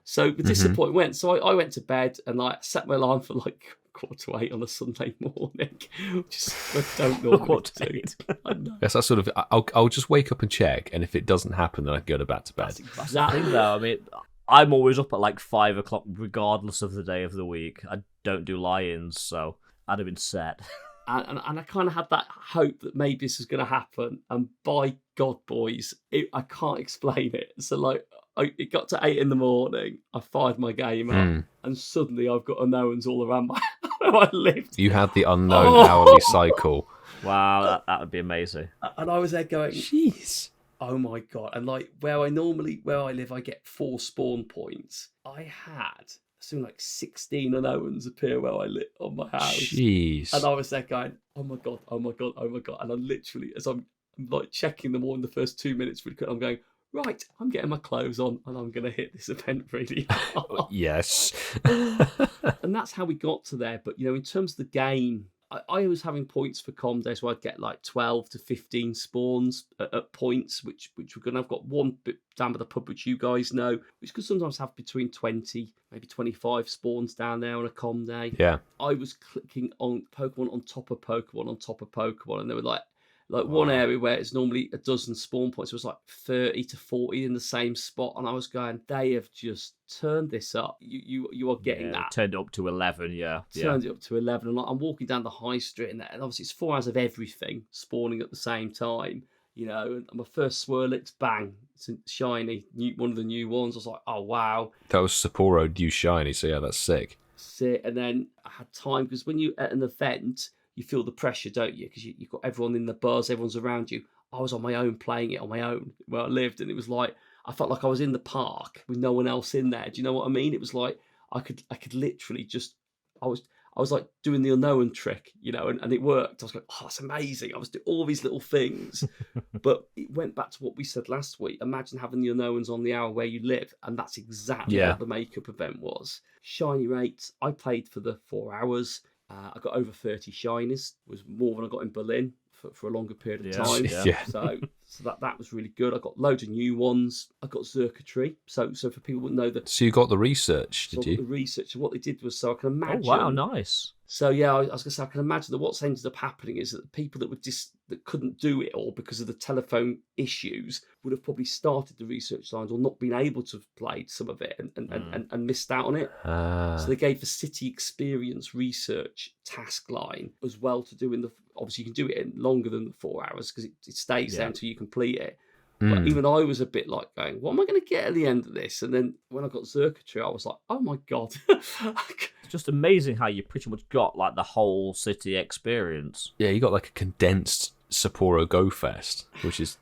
So the disappointment went. So I went to bed and set my alarm for 7:45 on a Sunday morning, which I don't normally do. I know. Yes, that's sort of. I'll just wake up and check, and if it doesn't happen, then I can go to bed. That's the thing, though. I mean, I'm always up at 5 o'clock, regardless of the day of the week. I don't do lie-ins, so I'd have been set. And I kind of had that hope that maybe this was going to happen. And by God, boys, I can't explain it. So it got to 8 in the morning. I fired my game up, and suddenly I've got unknowns all around where I lived. You had the unknown hourly cycle. Wow, that would be amazing. And I was there going, Jeez. oh my God. And where I live, I get 4 spawn points. I had something 16 unknowns appear where I live on my house. Jeez. And I was there going, oh my God, oh my God, oh my God. And I'm literally, as I'm checking them all in the first 2 minutes, I'm going, right, I'm getting my clothes on and I'm going to hit this event really hard. Yes. And that's how we got to there. But, in terms of the game, I was having points for Comday, so I'd get 12 to 15 spawns at points, which we're going to have got one bit down by the pub, which you guys know, which could sometimes have between 20, maybe 25 spawns down there on a Comday. Yeah. I was clicking on Pokemon on top of Pokemon on top of Pokemon, and there were one area where it's normally a dozen spawn points. It was 30 to 40 in the same spot. And I was going, they have just turned this up. You are getting that. Turned it up to 11, Turned it up to 11. And I'm walking down the high street and obviously it's 4 hours of everything spawning at the same time. you know, and my first Swirlix, bang, it's a shiny, one of the new ones. I was like, oh, wow. That was Sapporo new shiny, so yeah, that's sick. Sit, and then I had time, because when you're at an event, you feel the pressure, don't you? Because you've got everyone in the buzz, everyone's around you. I was on my own playing it on my own where I lived, and it was like, I felt like I was in the park with no one else in there. Do you know what I mean? It was like I could literally just, I was like doing the unknown trick, you know, and it worked. I was like, oh, that's amazing. I was doing all these little things. But it went back to what we said last week. Imagine having the unknowns on the hour where you live. And that's exactly what the makeup event was. Shiny rates, I played for the 4 hours. I got over 30 shinies, was more than I got in Berlin for a longer period of time. Yeah. So that was really good. I got loads of new ones. I got Zerkatry. So for people who know that. So you got the research, So did you? the research, and what they did was, so I can imagine. Oh, wow, nice. So yeah, I was going to say, I can imagine that what's ended up happening is that the people that were that couldn't do it all because of the telephone issues would have probably started the research lines or not been able to have played some of it and missed out on it. So they gave the city experience research task line as well to do in the. Obviously, you can do it in longer than the 4 hours because it stays there until you complete it. But even I was a bit like going, what am I going to get at the end of this? And then when I got Zerkatry, I was like, oh my God. It's just amazing how you pretty much got like the whole city experience. Yeah, you got like a condensed Sapporo Go Fest, which is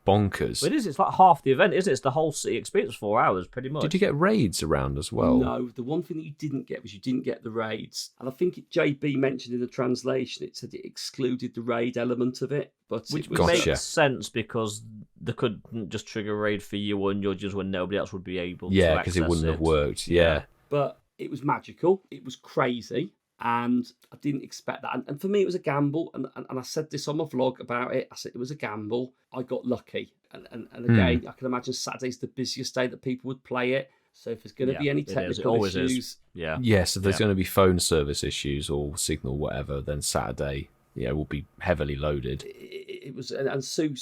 bonkers. But it's like half the event, isn't it? It's the whole city experience, 4 hours, pretty much. Did you get raids around as well? No, the one thing that you didn't get was you didn't get the raids. And I think JB mentioned in the translation, it said it excluded the raid element of it. But Which it was, Gotcha. makes sense because they couldn't just trigger a raid for you and judges when nobody else would be able to Yeah, access because it wouldn't have worked. Yeah. But it was magical. It was crazy. And I didn't expect that. And for me, it was a gamble. And I said this on my vlog about it. I said it was a gamble. I got lucky. And again, I can imagine Saturday's the busiest day that people would play it. So if there's going to be any technical issues... Yeah. So if there's going to be phone service issues or signal, whatever, then Saturday, will be heavily loaded. It was... And Sue,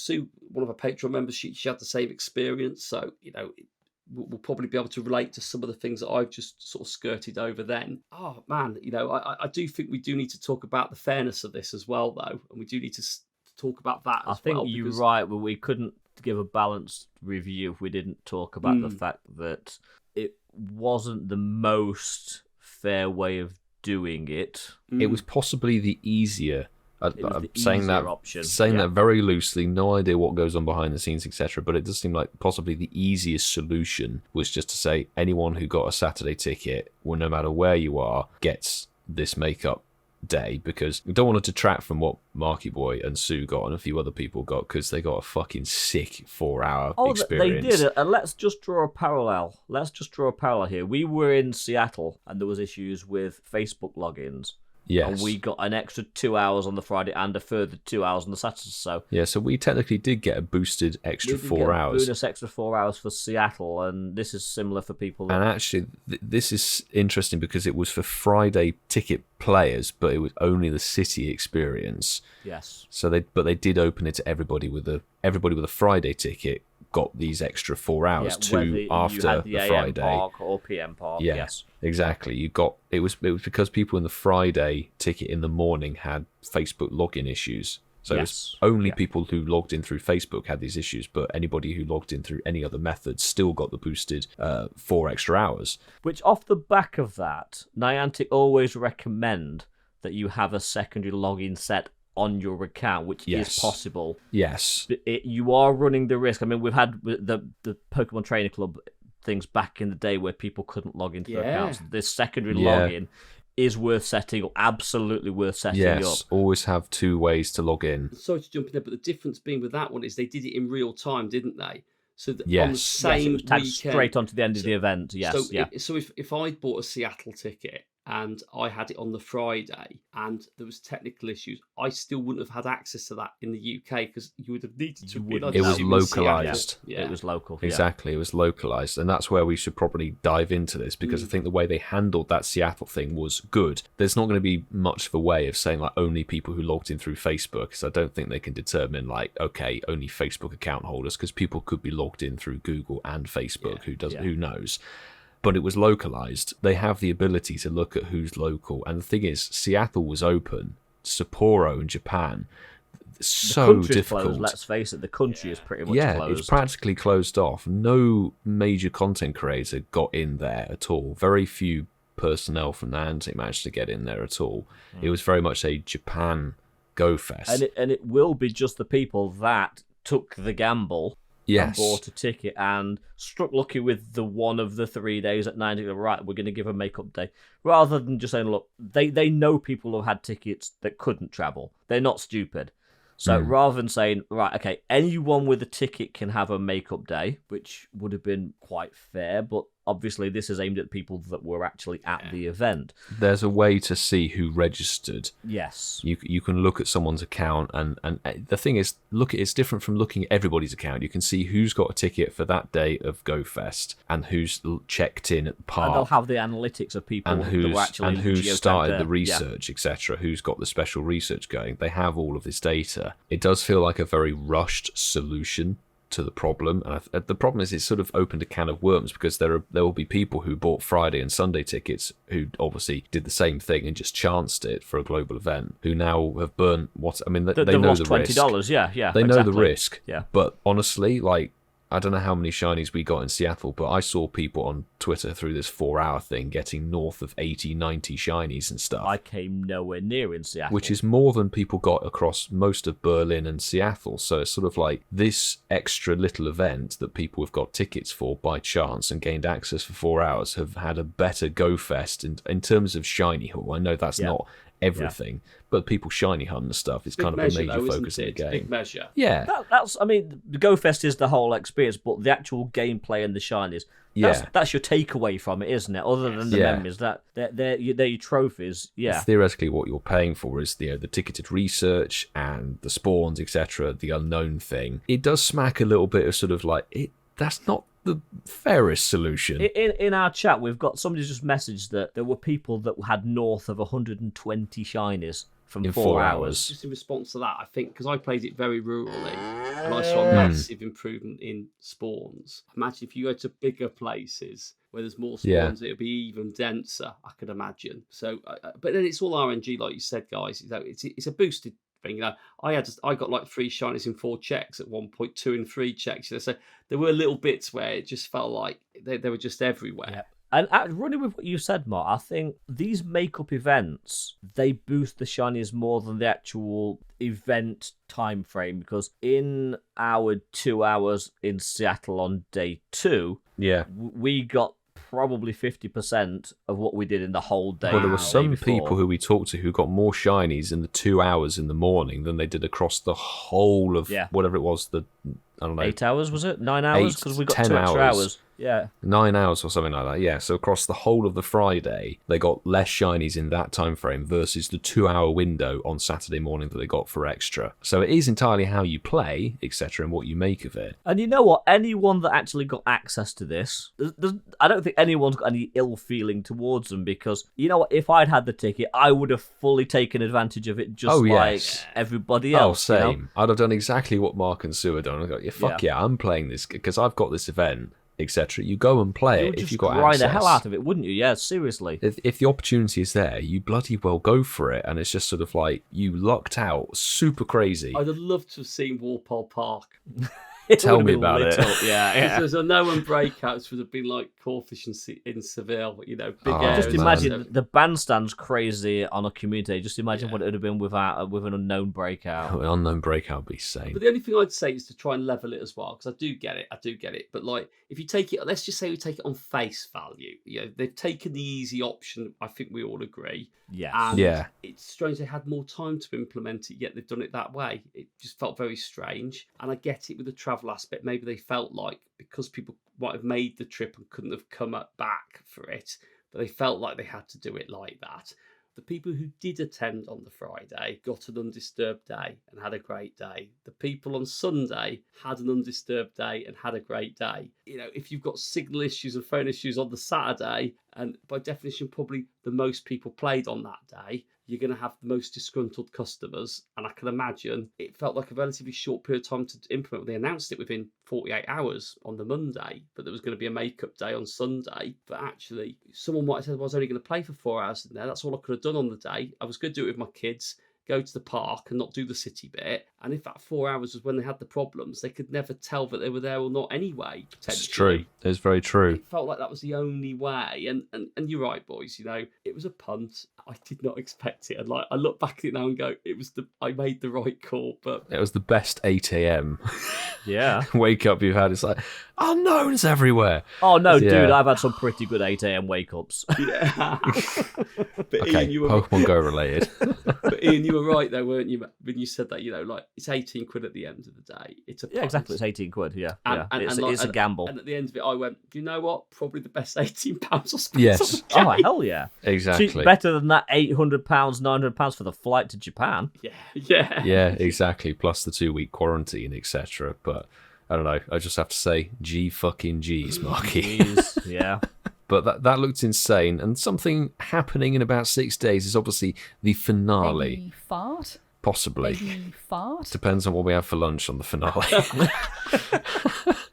one of our Patreon members, she had the same experience. So, we'll probably be able to relate to some of the things that I've just sort of skirted over then. Oh, man, I do think we do need to talk about the fairness of this as well, though. And we do need to talk about that as well. I think you're right, but we couldn't give a balanced review if we didn't talk about the fact that it wasn't the most fair way of doing it. It was possibly the easier. I'm saying that option. that very loosely, no idea what goes on behind the scenes, etc. But it does seem like possibly the easiest solution was just to say anyone who got a Saturday ticket, well, no matter where you are, gets this makeup day, because we don't want to detract from what Marky Boy and Sue got and a few other people got, because they got a fucking sick 4 hour experience. They did, and let's just draw a parallel. Here. We were in Seattle, and there was issues with Facebook logins. Yes. And we got an extra 2 hours on the Friday and a further 2 hours on the Saturday. So we technically did get a boosted extra 4 hours. Bonus extra 4 hours for Seattle, and this is similar for people. And actually, this is interesting because it was for Friday ticket players, but it was only the city experience. Yes. So they did open it to everybody with a Friday ticket. Got these extra 4 hours after you had the AM Friday park or PM park. Yeah, yes, exactly. It was because people in the Friday ticket in the morning had Facebook login issues. So it was only people who logged in through Facebook had these issues, but anybody who logged in through any other method still got the boosted 4 extra hours. Which, off the back of that, Niantic always recommend that you have a secondary login set on your account, which is possible. Yes. You are running the risk. I mean, we've had the Pokemon Trainer Club things back in the day where people couldn't log into their accounts. This secondary login is worth setting up, absolutely worth setting up. Yes, always have 2 ways to log in. Sorry to jump in there, but the difference being with that one is they did it in real time, didn't they? So on the Yes, same it was tagged weekend, straight onto the end of the event. Yes, So if I bought a Seattle ticket and I had it on the Friday and there was technical issues, I still wouldn't have had access to that in the UK because you would have needed to. It was localized. Yeah. It was local. Exactly, it was localized, and that's where we should probably dive into this, because I think the way they handled that Seattle thing was good. There's not going to be much of a way of saying like only people who logged in through Facebook, because I don't think they can determine like, okay, only Facebook account holders, because people could be logged in through Google and Facebook. Who knows? But it was localized. They have the ability to look at who's local. And the thing is, Seattle was open. Sapporo in Japan, so country's difficult. Closed, let's face it, the country is pretty much Yeah, closed. it's practically closed off. No major content creator got in there at all. Very few personnel from the Niantic managed to get in there at all. It was very much a Japan Go Fest. And it will be just the people that took the gamble and bought a ticket and struck lucky with the one of the 3 days at 9. Right, we're going to give a makeup day. Rather than just saying, look, they know people who had tickets that couldn't travel. They're not stupid. So rather than saying, right, okay, anyone with a ticket can have a makeup day, which would have been quite fair, but obviously this is aimed at people that were actually at the event. There's a way to see who registered. Yes. You can look at someone's account, and the thing is, it's different from looking at everybody's account. You can see who's got a ticket for that day of Go Fest and who's checked in at the park. And they'll have the analytics of people that were actually who's started the geotagged research, etc. Who's got the special research going. They have all of this data. It does feel like a very rushed solution to the problem, and the problem is it's sort of opened a can of worms, because there will be people who bought Friday and Sunday tickets who obviously did the same thing and just chanced it for a global event, who now have burnt they know lost the risk. $20, yeah. They know the risk. Yeah. But honestly, like, I don't know how many shinies we got in Seattle, but I saw people on Twitter through this 4-hour thing getting north of 80, 90 shinies and stuff. I came nowhere near in Seattle. Which is more than people got across most of Berlin and Seattle. So it's sort of like this extra little event that people have got tickets for by chance and gained access for 4 hours have had a better Go Fest in terms of shiny haul. I know that's not everything, but people shiny hunt and stuff is kind of a major focus of the game. Big measure. Yeah. That's, I mean, the Go Fest is the whole experience, but the actual gameplay and the shinies, that's your takeaway from it, isn't it? Other than the memories, they're your trophies. Yeah. Theoretically, what you're paying for is the ticketed research and the spawns, etc., the unknown thing. It does smack a little bit of sort of like, that's not the fairest solution. In our chat, we've got somebody just messaged that there were people that had north of 120 shinies from 4 hours. Just in response to that, I think, because I played it very rurally and I saw a massive improvement in spawns. Imagine if you go to bigger places where there's more spawns, it'll be even denser, I could imagine. So, but then it's all RNG, like you said, guys. It's a boosted thing. I got like 3 shinies in 4 checks at one point, 2 in 3 checks. So there were little bits where it just felt like they were just everywhere. Yeah. And running with what you said, Mark, I think these makeup events, they boost the shinies more than the actual event time frame, because in our 2 hours in Seattle on day 2, we got probably 50% of what we did in the whole day. Well, there were some people who we talked to who got more shinies in the 2 hours in the morning than they did across the whole of whatever it was, I don't know. 8 hours, was it? 9 hours? Because we got 10 2 extra hours. Yeah. 9 hours or something like that, yeah. So across the whole of the Friday, they got less shinies in that time frame versus the 2 hour window on Saturday morning that they got for extra. So it is entirely how you play, etc., and what you make of it. And you know what? Anyone that actually got access to this, I don't think anyone's got any ill feeling towards them, because, you know what? If I'd had the ticket, I would have fully taken advantage of it just like everybody else. Oh, same. You know? I'd have done exactly what Mark and Sue had done. I'd go, yeah, I'm playing this because I've got this event, etc. You go and play it if you got access. Grind the hell out of it, wouldn't you? Yeah, seriously. If the opportunity is there, you bloody well go for it, and it's just sort of like you lucked out, super crazy. I'd have loved to have seen Walpole Park. Tell me about it. Yeah. There's a known breakouts would have been like Crawfish in Seville, big areas. Just imagine the bandstand's crazy on a community. Just imagine what it would have been with an unknown breakout. An unknown breakout would be insane. But the only thing I'd say is to try and level it as well, because I do get it. But like, if you take it, let's just say we take it on face value. They've taken the easy option. I think we all agree. Yeah. It's strange they had more time to implement it, yet they've done it that way. It just felt very strange. And I get it with the travel aspect. Maybe they felt like, because people might have made the trip and couldn't have come back for it, but they felt like they had to do it like that. The people who did attend on the Friday got an undisturbed day and had a great day. The people on Sunday had an undisturbed day and had a great day. If you've got signal issues and phone issues on the Saturday, and by definition probably the most people played on that day, you're going to have the most disgruntled customers. And I can imagine it felt like a relatively short period of time to implement. They announced it within 48 hours on the Monday, but there was going to be a makeup day on Sunday. But actually, someone might have said, well, I was only going to play for 4 hours in there. That's all I could have done on the day. I was going to do it with my kids. go to the park and not do the city bit. And if that 4 hours was when they had the problems, they could never tell that they were there or not anyway. It's true. It's very true. It felt like that was the only way. And you're right, boys. It was a punt. I did not expect it. And I look back at it now and go, I made the right call. But it was the best 8 a.m. Yeah. wake up you've had. It's like unknowns everywhere. Oh no, Yeah. dude! I've had some pretty good 8 a.m. wake ups. yeah. But Okay, Ian, Pokemon Go related. But Ian, you were right though, weren't you? When you said that, it's 18 quid at the end of the day. It's a Yeah, punt. exactly. It's 18 quid. Yeah, And- yeah. and It's a gamble. And at the end of it, I went, do you know what? Probably the best £18 I spent. Yes. On the Oh game. hell yeah! Exactly. See, better than that £800, £900 for the flight to Japan. Yeah. Yeah, exactly. Plus the 2-week quarantine, etc. But I don't know. I just have to say, G's, Marky. Jeez, yeah. But that looked insane. And something happening in about 6 days is obviously the finale. Maybe fart? Possibly. Maybe fart? Depends on what we have for lunch on the finale.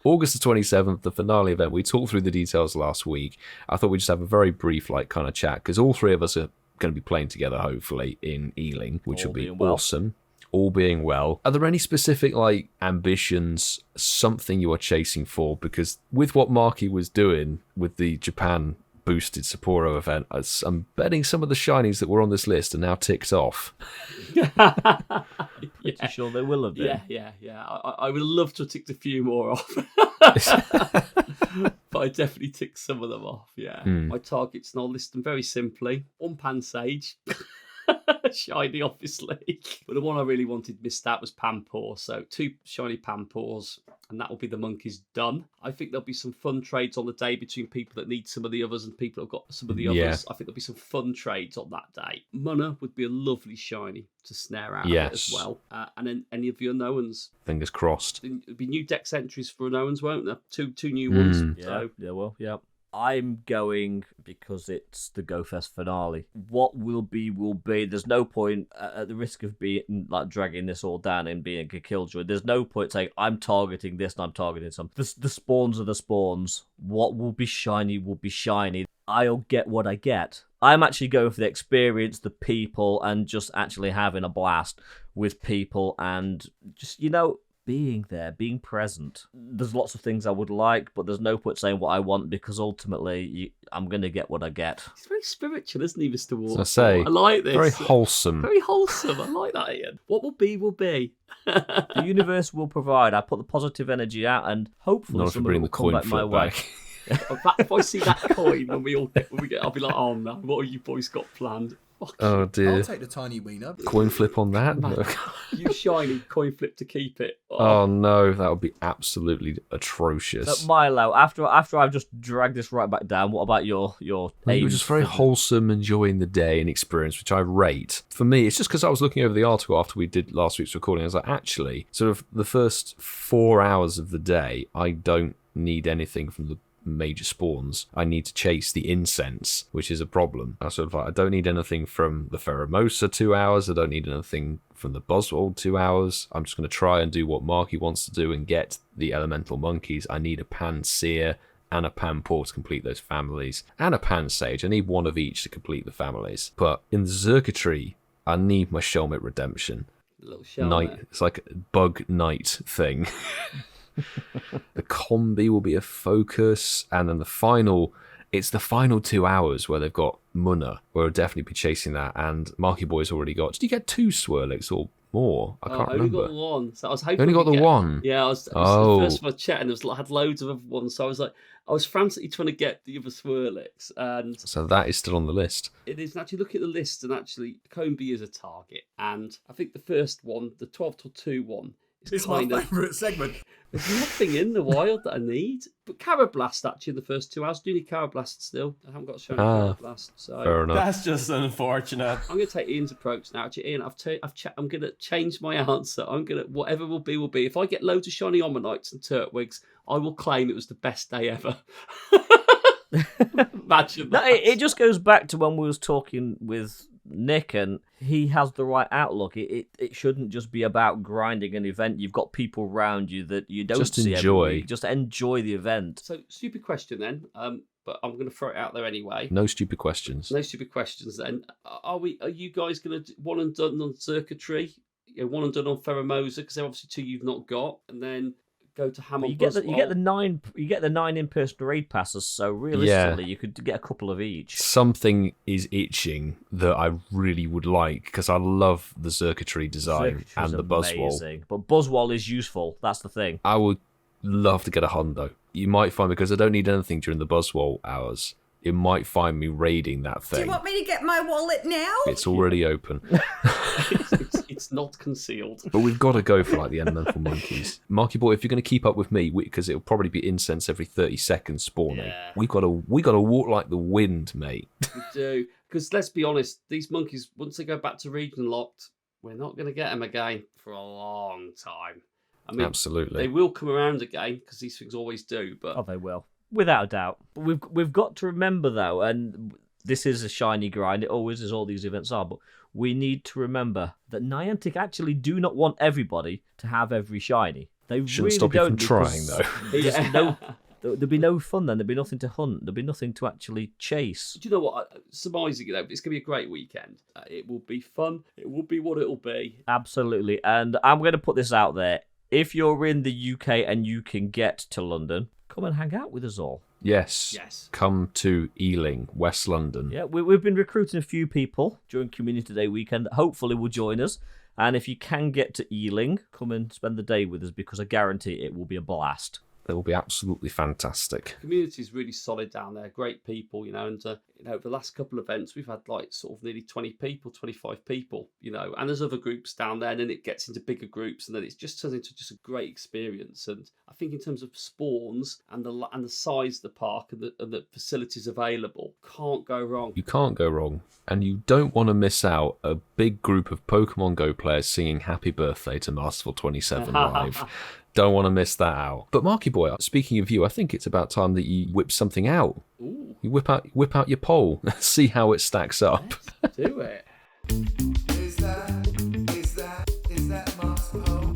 August the 27th, the finale event. We talked through the details last week. I thought we'd just have a very brief kind of chat because all three of us are going to be playing together, hopefully, in Ealing, which All will be being well. awesome. All being well. Are there any specific ambitions, something you are chasing for? Because with what Marky was doing with the Japan boosted Sapporo event, I'm betting some of the shinies that were on this list are now ticked off. Pretty sure they will have been. Yeah. I would love to have ticked a few more off. But I definitely ticked some of them off, yeah. My targets, and I'll list them very simply. Pan Sage. Shiny, obviously. But the one I really wanted missed out was Pampor. So 2 shiny Pampors, and that will be the monkeys done. I think there'll be some fun trades on the day between people that need some of the others and people that have got some of the others. Yeah. I think there'll be some fun trades on that day. Munna would be a lovely shiny to snare out of it Yes. as well. And then any of your unknowns. Fingers crossed. There'll be new dex entries for unknowns, won't there? Two new ones. Yeah, So yeah. I'm going because it's the Go Fest finale. What will be, will be. There's no point, at the risk of being dragging this all down and being a killjoy, there's no point saying, I'm targeting this and I'm targeting some. The spawns are the spawns. What will be shiny will be shiny. I'll get what I get. I'm actually going for the experience, the people, and just actually having a blast with people and just, being there, being present. There's lots of things I would like, but there's no point saying what I want because ultimately I'm going to get what I get. he's very spiritual, isn't he, Mr. Ward? I say, I like this. very wholesome. Very wholesome. I like that, Ian. What will be, will be. The universe will provide. I put the positive energy out and hopefully Not if we somebody bring will the come coin back my flip way. back. In fact, if I see that coin when we get, I'll be like, oh no, what have you boys got planned? Fuck Oh I'll dear. take the tiny wiener. Coin flip on that? you shiny coin flip to keep it. Oh no, that would be absolutely atrocious. Milo, after I've just dragged this right back down, what about your You were aims just very for the- wholesome, enjoying the day and experience, which I rate. For me, it's just because I was looking over the article after we did last week's recording. I was like, actually, sort of the first 4 hours of the day, I don't need anything from the major spawns. I need to chase the incense, which is a problem. I don't need anything from the Pheromosa 2 hours. I don't need anything from the Boswald 2 hours. I'm just going to try and do what Marky wants to do and get the elemental monkeys. I need a Panseer and a Pampor to complete those families, and a Pansage. I need one of each to complete the families. But in the circuitry, I need my Shelmet Redemption. A little shell Night. there. It's like a bug night thing. The combi will be a focus, and then it's the final 2 hours where they've got Munna, where I'll definitely be chasing that, and Marky Boy's already got. Did you get 2 Swirlix or more? I can't I only remember. got one, so I was hoping. You only got we'd the get- one? Yeah, I was Oh. the first one I checked, and I had loads of other ones. So I was frantically trying to get the other Swirlix, and So that is still on the list. it is. And actually, look at the list, and actually, Combi is a target, and I think the first one, the 12 till 2 one, is It's my kind of. favourite segment. There's nothing in the wild that I need. But Carablast, actually, in the first 2 hours. Do need Carablast still. I haven't got a shiny Carablast. So Fair enough. That's just unfortunate. I'm going to take Ian's approach now. Actually, Ian, I'm going to change my answer. I'm going to, whatever will be, will be. If I get loads of shiny Ommonites and Turtwigs, I will claim it was the best day ever. Imagine No, that. it just goes back to when we was talking with Nick, and he has the right outlook. It shouldn't just be about grinding an event. You've got people around you that you don't Just see every enjoy. week. Just enjoy the event. So, stupid question then. but I'm going to throw it out there anyway. No stupid questions. No stupid questions then. Are you guys going to one and done on Circuitry? One and done on Pheromosa, because they're obviously 2 you've not got, and then go to Ham on You get the Buzzwole. you get the 9 in-person raid passes, so realistically you could get a couple of each. Something is itching that I really would like, because I love the circuitry design and the Buzzwole. Amazing. But Buzzwole is useful, that's the thing. I would love to get a hundo. You might find, because I don't need anything during the Buzzwole hours, you might find me raiding that thing. Do you want me to get my wallet now? It's already open. It's not concealed. But we've got to go for like the elemental monkeys. Marky boy, if you're going to keep up with me, because it'll probably be incense every 30 seconds spawning. Yeah. We got to walk like the wind, mate. We do. Because let's be honest, these monkeys, once they go back to region locked, we're not going to get them again for a long time. I mean, Absolutely. they will come around again, because these things always do. But Oh, they will. Without a doubt. We've got to remember, though, and this is a shiny grind, it always is, all these events are, but we need to remember that Niantic actually do not want everybody to have every shiny. They Shouldn't really stop you don't, from trying, because though. there'd be no fun then, there'd be nothing to hunt, there'd be nothing to actually chase. Do you know what? Surmising it, it's going to be a great weekend. It will be fun. It will be what it'll be. Absolutely, and I'm going to put this out there. If you're in the UK and you can get to London, come and hang out with us all. Yes. Come to Ealing, West London. Yeah, we've been recruiting a few people during Community Day weekend that hopefully will join us. And if you can get to Ealing, come and spend the day with us, because I guarantee it will be a blast. They will be absolutely fantastic. Community is really solid down there. Great people, and the last couple of events we've had like sort of nearly 20 people, 25 people, and there's other groups down there, and then it gets into bigger groups, and then it just turns into just a great experience. And I think in terms of spawns and the size of the park and the facilities available, can't go wrong. You can't go wrong. And you don't want to miss out a big group of Pokemon Go players singing Happy Birthday to Masterful 27 live. Don't want to miss that out. But Marky Boy, speaking of you, I think it's about time that you whip something out. Ooh. You whip out your poll, see how it stacks up. Let's do it. Is that Mark's poll?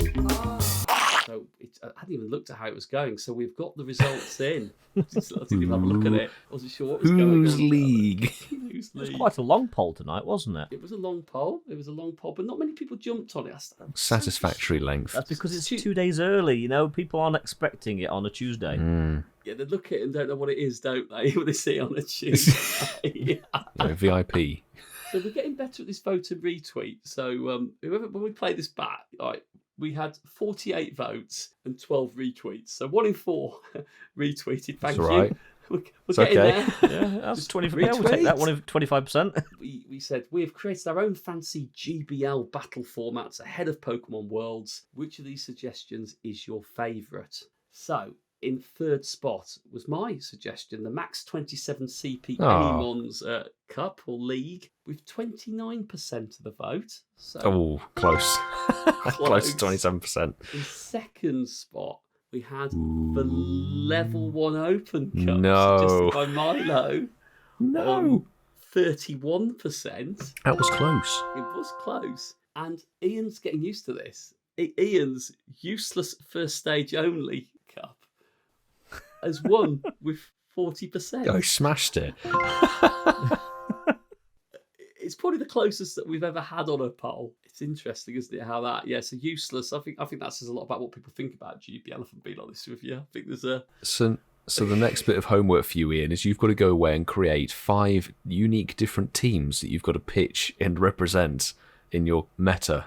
So I hadn't even looked at how it was going. So we've got the results in. I didn't even have a look at it. I wasn't sure what was going on. Whose league? Whose It was league? quite a long poll tonight, wasn't it? It was a long poll. But not many people jumped on it. Satisfactory length. That's because it's 2 days early, people aren't expecting it on a Tuesday. Yeah, they look at it and don't know what it is, don't they? When they see it on a Tuesday. VIP. So we're getting better at this vote and retweet. So when we play this back, we had 48 votes and 12 retweets. So 1 in 4 retweeted. Thank That's all right. We're It's getting okay. there. Yeah, that's Just 20. Yeah, we'll take that. 25%. We said we have created our own fancy GBL battle formats ahead of Pokemon Worlds. Which of these suggestions is your favourite? So, in third spot was my suggestion, the Max 27 CP Animons Cup or League, with 29% of the vote. So Oh, close. Close to 27%. in second spot, we had the Level 1 Open Cup, No. suggested by Milo. No. 31%. That was close. It was close. And Ian's getting used to this. Ian's useless first stage only cup has won with 40%. Oh, smashed it. It's probably the closest that we've ever had on a poll. It's interesting, isn't it? How that, so useless. I think that says a lot about what people think about GBL, if I'm being honest with you. I think there's a... So the next bit of homework for you, Ian, is you've got to go away and create 5 unique different teams that you've got to pitch and represent in your meta.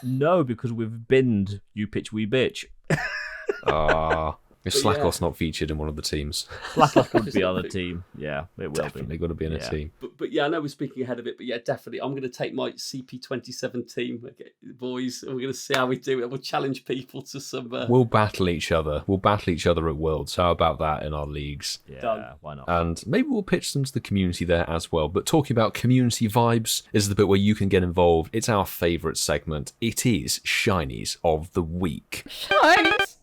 No, because we've binned You Pitch, We Bitch. Is Slackoss not featured in one of the teams? Blackoff would be on the team. Yeah, it will Definitely be. got to be in a Yeah. team. But I know we're speaking ahead of it, but definitely. I'm going to take my CP27 team, boys, and we're going to see how we do it. We'll challenge people to some... We'll battle each other. We'll battle each other at Worlds. How about that in our leagues? Yeah, Done. why not? And maybe we'll pitch them to the community there as well. But talking about community vibes, this is the bit where you can get involved. It's our favourite segment. It is Shinies of the Week. Shinies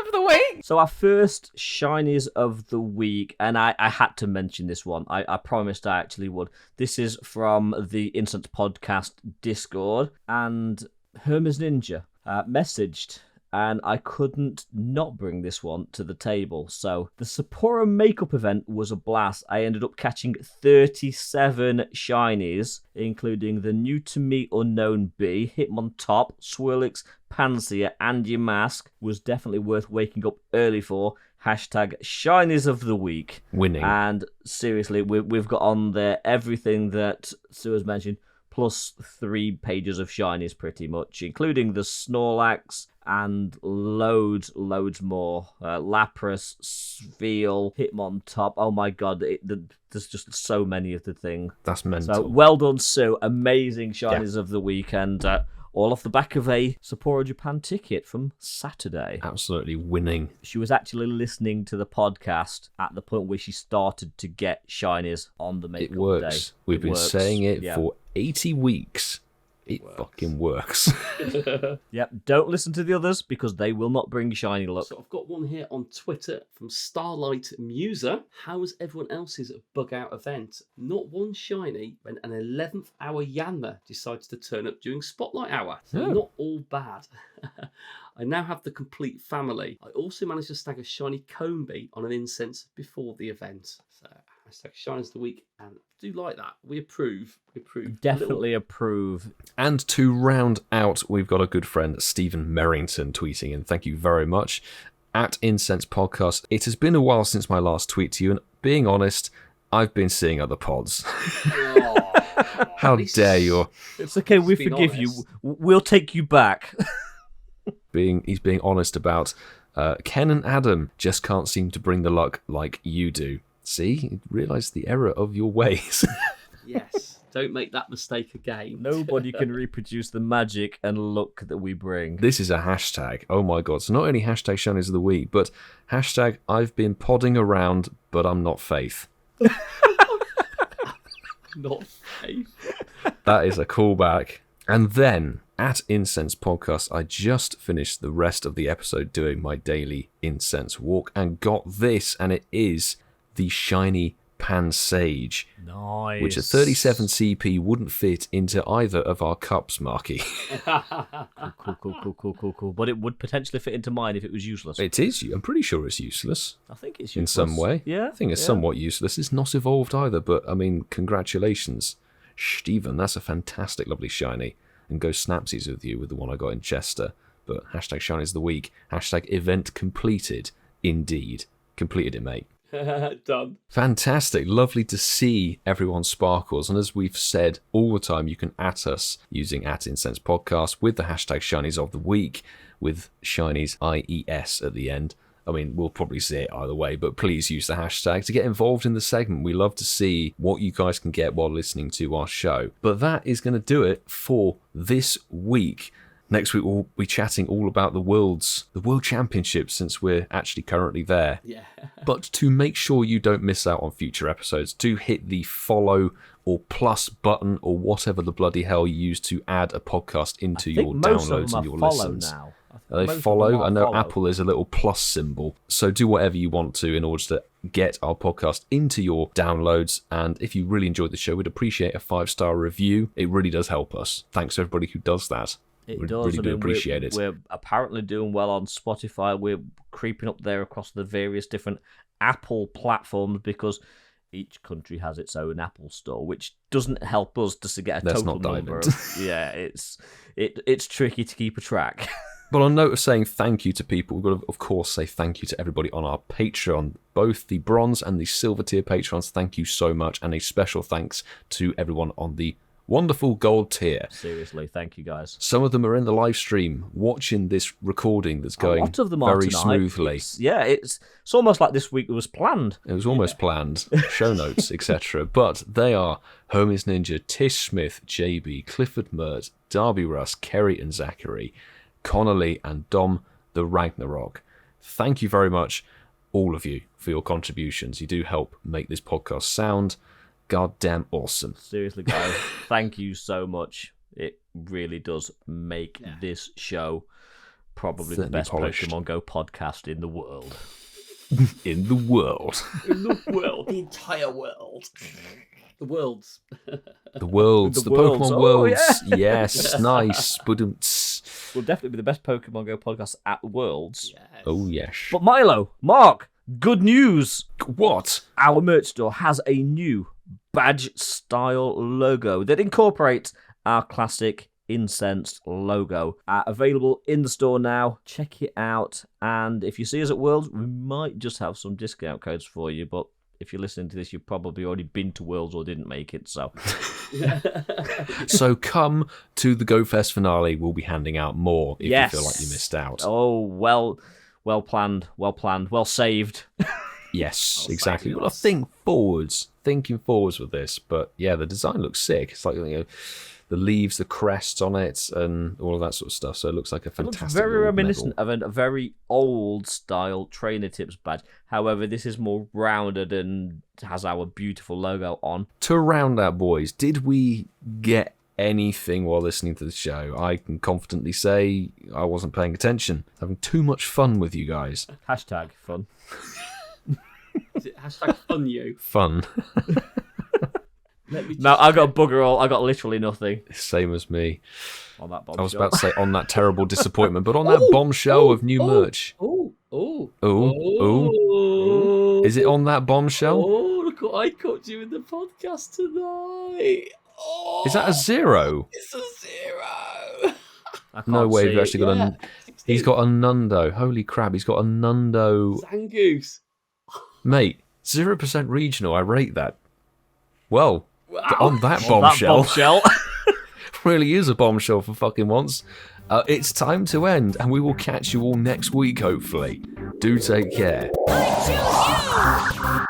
of the week. So our first shinies of the week, and I had to mention this one. I promised I actually would. This is from the Incensed podcast Discord, and HermesNinja messaged and I couldn't not bring this one to the table. So the Sapporo makeup event was a blast. I ended up catching 37 shinies, including the new to me unknown bee, Hitmontop, Swirlix, Pansear, and your mask. Was definitely worth waking up early for. Hashtag shinies of the week. Winning. And seriously, we've got on there everything that Sue has mentioned, plus 3 pages of shinies pretty much, including the Snorlax and loads more. Lapras, Spheal, Hitmontop. Oh my god, there's just so many of the thing. That's mental. So well done, Sue. Amazing shinies of the week, and all off the back of a Sapporo Japan ticket from Saturday. Absolutely winning. She was actually listening to the podcast at the point where she started to get shinies on the makeup It works. day. We've been saying it for 80 weeks. It fucking works. Yep, don't listen to the others because they will not bring shiny luck. So I've got one here on Twitter from Starlight Muser. How was everyone else's bug out event? Not one shiny when an 11th hour Yanma decides to turn up during Spotlight Hour. So not all bad. I now have the complete family. I also managed to snag a shiny Combee on an Incensed before the event. So hashtag shinies of the week, and do like that. We approve. Definitely approve. And to round out, we've got a good friend, Stephen Merrington, tweeting in. Thank you very much. At Incensed Podcast. It has been a while since my last tweet to you, and being honest, I've been seeing other pods. How dare you? It's okay, we forgive you. We'll take you back. He's being honest about Ken and Adam just can't seem to bring the luck like you do. See? Realise the error of your ways. Yes. Don't make that mistake again. Nobody can reproduce the magic and luck that we bring. This is a hashtag. Oh my god. So not only hashtag shinies of the week, but hashtag I've been podding around, but I'm not Faith. Not Faith. That is a callback. And then, at Incense Podcast, I just finished the rest of the episode doing my daily incense walk and got this, and it is the shiny Pansage. Nice. Which at 37 CP wouldn't fit into either of our cups, Marky. Cool. But it would potentially fit into mine if it was useless. It is. I'm pretty sure it's useless. I think it's useless. In some way. Yeah. I think it's somewhat useless. It's not evolved either, but I mean, congratulations. Stephen, that's a fantastic, lovely shiny. And go snapsies with you with the one I got in Chester. But hashtag shinies of the week. Hashtag event completed. Indeed. Completed it, mate. Done. Fantastic. Lovely to see everyone sparkles. And as we've said all the time, you can at us using @Incense Podcast with the hashtag shinies of the week with shinies IES at the end. I mean, we'll probably say it either way, but please use the hashtag to get involved in the segment. We love to see what you guys can get while listening to our show. But that is going to do it for this week. Next week, we'll be chatting all about the World Championships, since we're actually currently there. Yeah. But to make sure you don't miss out on future episodes, do hit the follow or plus button or whatever the bloody hell you use to add a podcast into your downloads and your listens. Now. They follow. I know Apple is a little plus symbol. So do whatever you want to in order to get our podcast into your downloads. And if you really enjoyed the show, we'd appreciate a 5-star review. It really does help us. Thanks to everybody who does that. It we does. really do appreciate it. We're apparently doing well on Spotify. We're creeping up there across the various different Apple platforms because each country has its own Apple store, which doesn't help us to get a total number. Yeah, it's tricky to keep a track. But on note of saying thank you to people, we've got to, of course, say thank you to everybody on our Patreon, both the bronze and the silver tier patrons. Thank you so much, and a special thanks to everyone on the wonderful gold tier. Seriously, thank you guys. Some of them are in the live stream watching this recording that's going a lot of them very tonight. smoothly. It's almost like this week was planned. It was almost planned, show notes, etc. But they are HermesNinja, TishSmith, JB, CliffordMert, DerbyRuss, Kerry and Zachary, Connolly and Dom the Ragnarok. Thank you very much, all of you, for your contributions. You do help make this podcast sound goddamn awesome. Seriously, guys, thank you so much. It really does make this show probably the best Pokemon Go podcast in the world. In the world. In the world. The entire world. The worlds. The worlds. The worlds. Pokemon worlds. Yes, nice. Yes. Will definitely be the best Pokemon Go podcast at Worlds. Yes. Oh, yes. But Milo, Mark, good news. What? Our merch store has a new badge-style logo that incorporates our classic Incensed logo. Available in the store now. Check it out. And if you see us at Worlds, we might just have some discount codes for you. But if you're listening to this, you've probably already been to Worlds or didn't make it. So, So come to the Go Fest finale. We'll be handing out more if yes. you feel like you missed out. Oh, well planned, well saved. Yes, exactly. Well, I think thinking forwards with this. But yeah, the design looks sick. It's like, the leaves, the crests on it, and all of that sort of stuff. So it looks like a fantastic. It looks very little reminiscent medal. of a very old style trainer tips badge. However, this is more rounded and has our beautiful logo on. To round out, boys, did we get anything while listening to the show? I can confidently say I wasn't paying attention. Having too much fun with you guys. Hashtag fun. Is it hashtag fun you? Fun. No, I got bugger all. I got literally nothing Same as me. on that bombshell. I was about to say on that terrible disappointment, but on that bombshell of new merch. Oh. Is it on that bombshell? Oh, look what I caught you in the podcast tonight. Oh, Is that a 0? It's a 0. I can't No way. see We've it. actually got a. He's got a Nundo. Holy crap! He's got a Nundo. Zangoose. Mate, 0% regional. I rate that. Well, Wow. on that On that bombshell. bombshell. Really is a bombshell for fucking once. It's time to end, and we will catch you all next week, hopefully. Do take care. I choose you!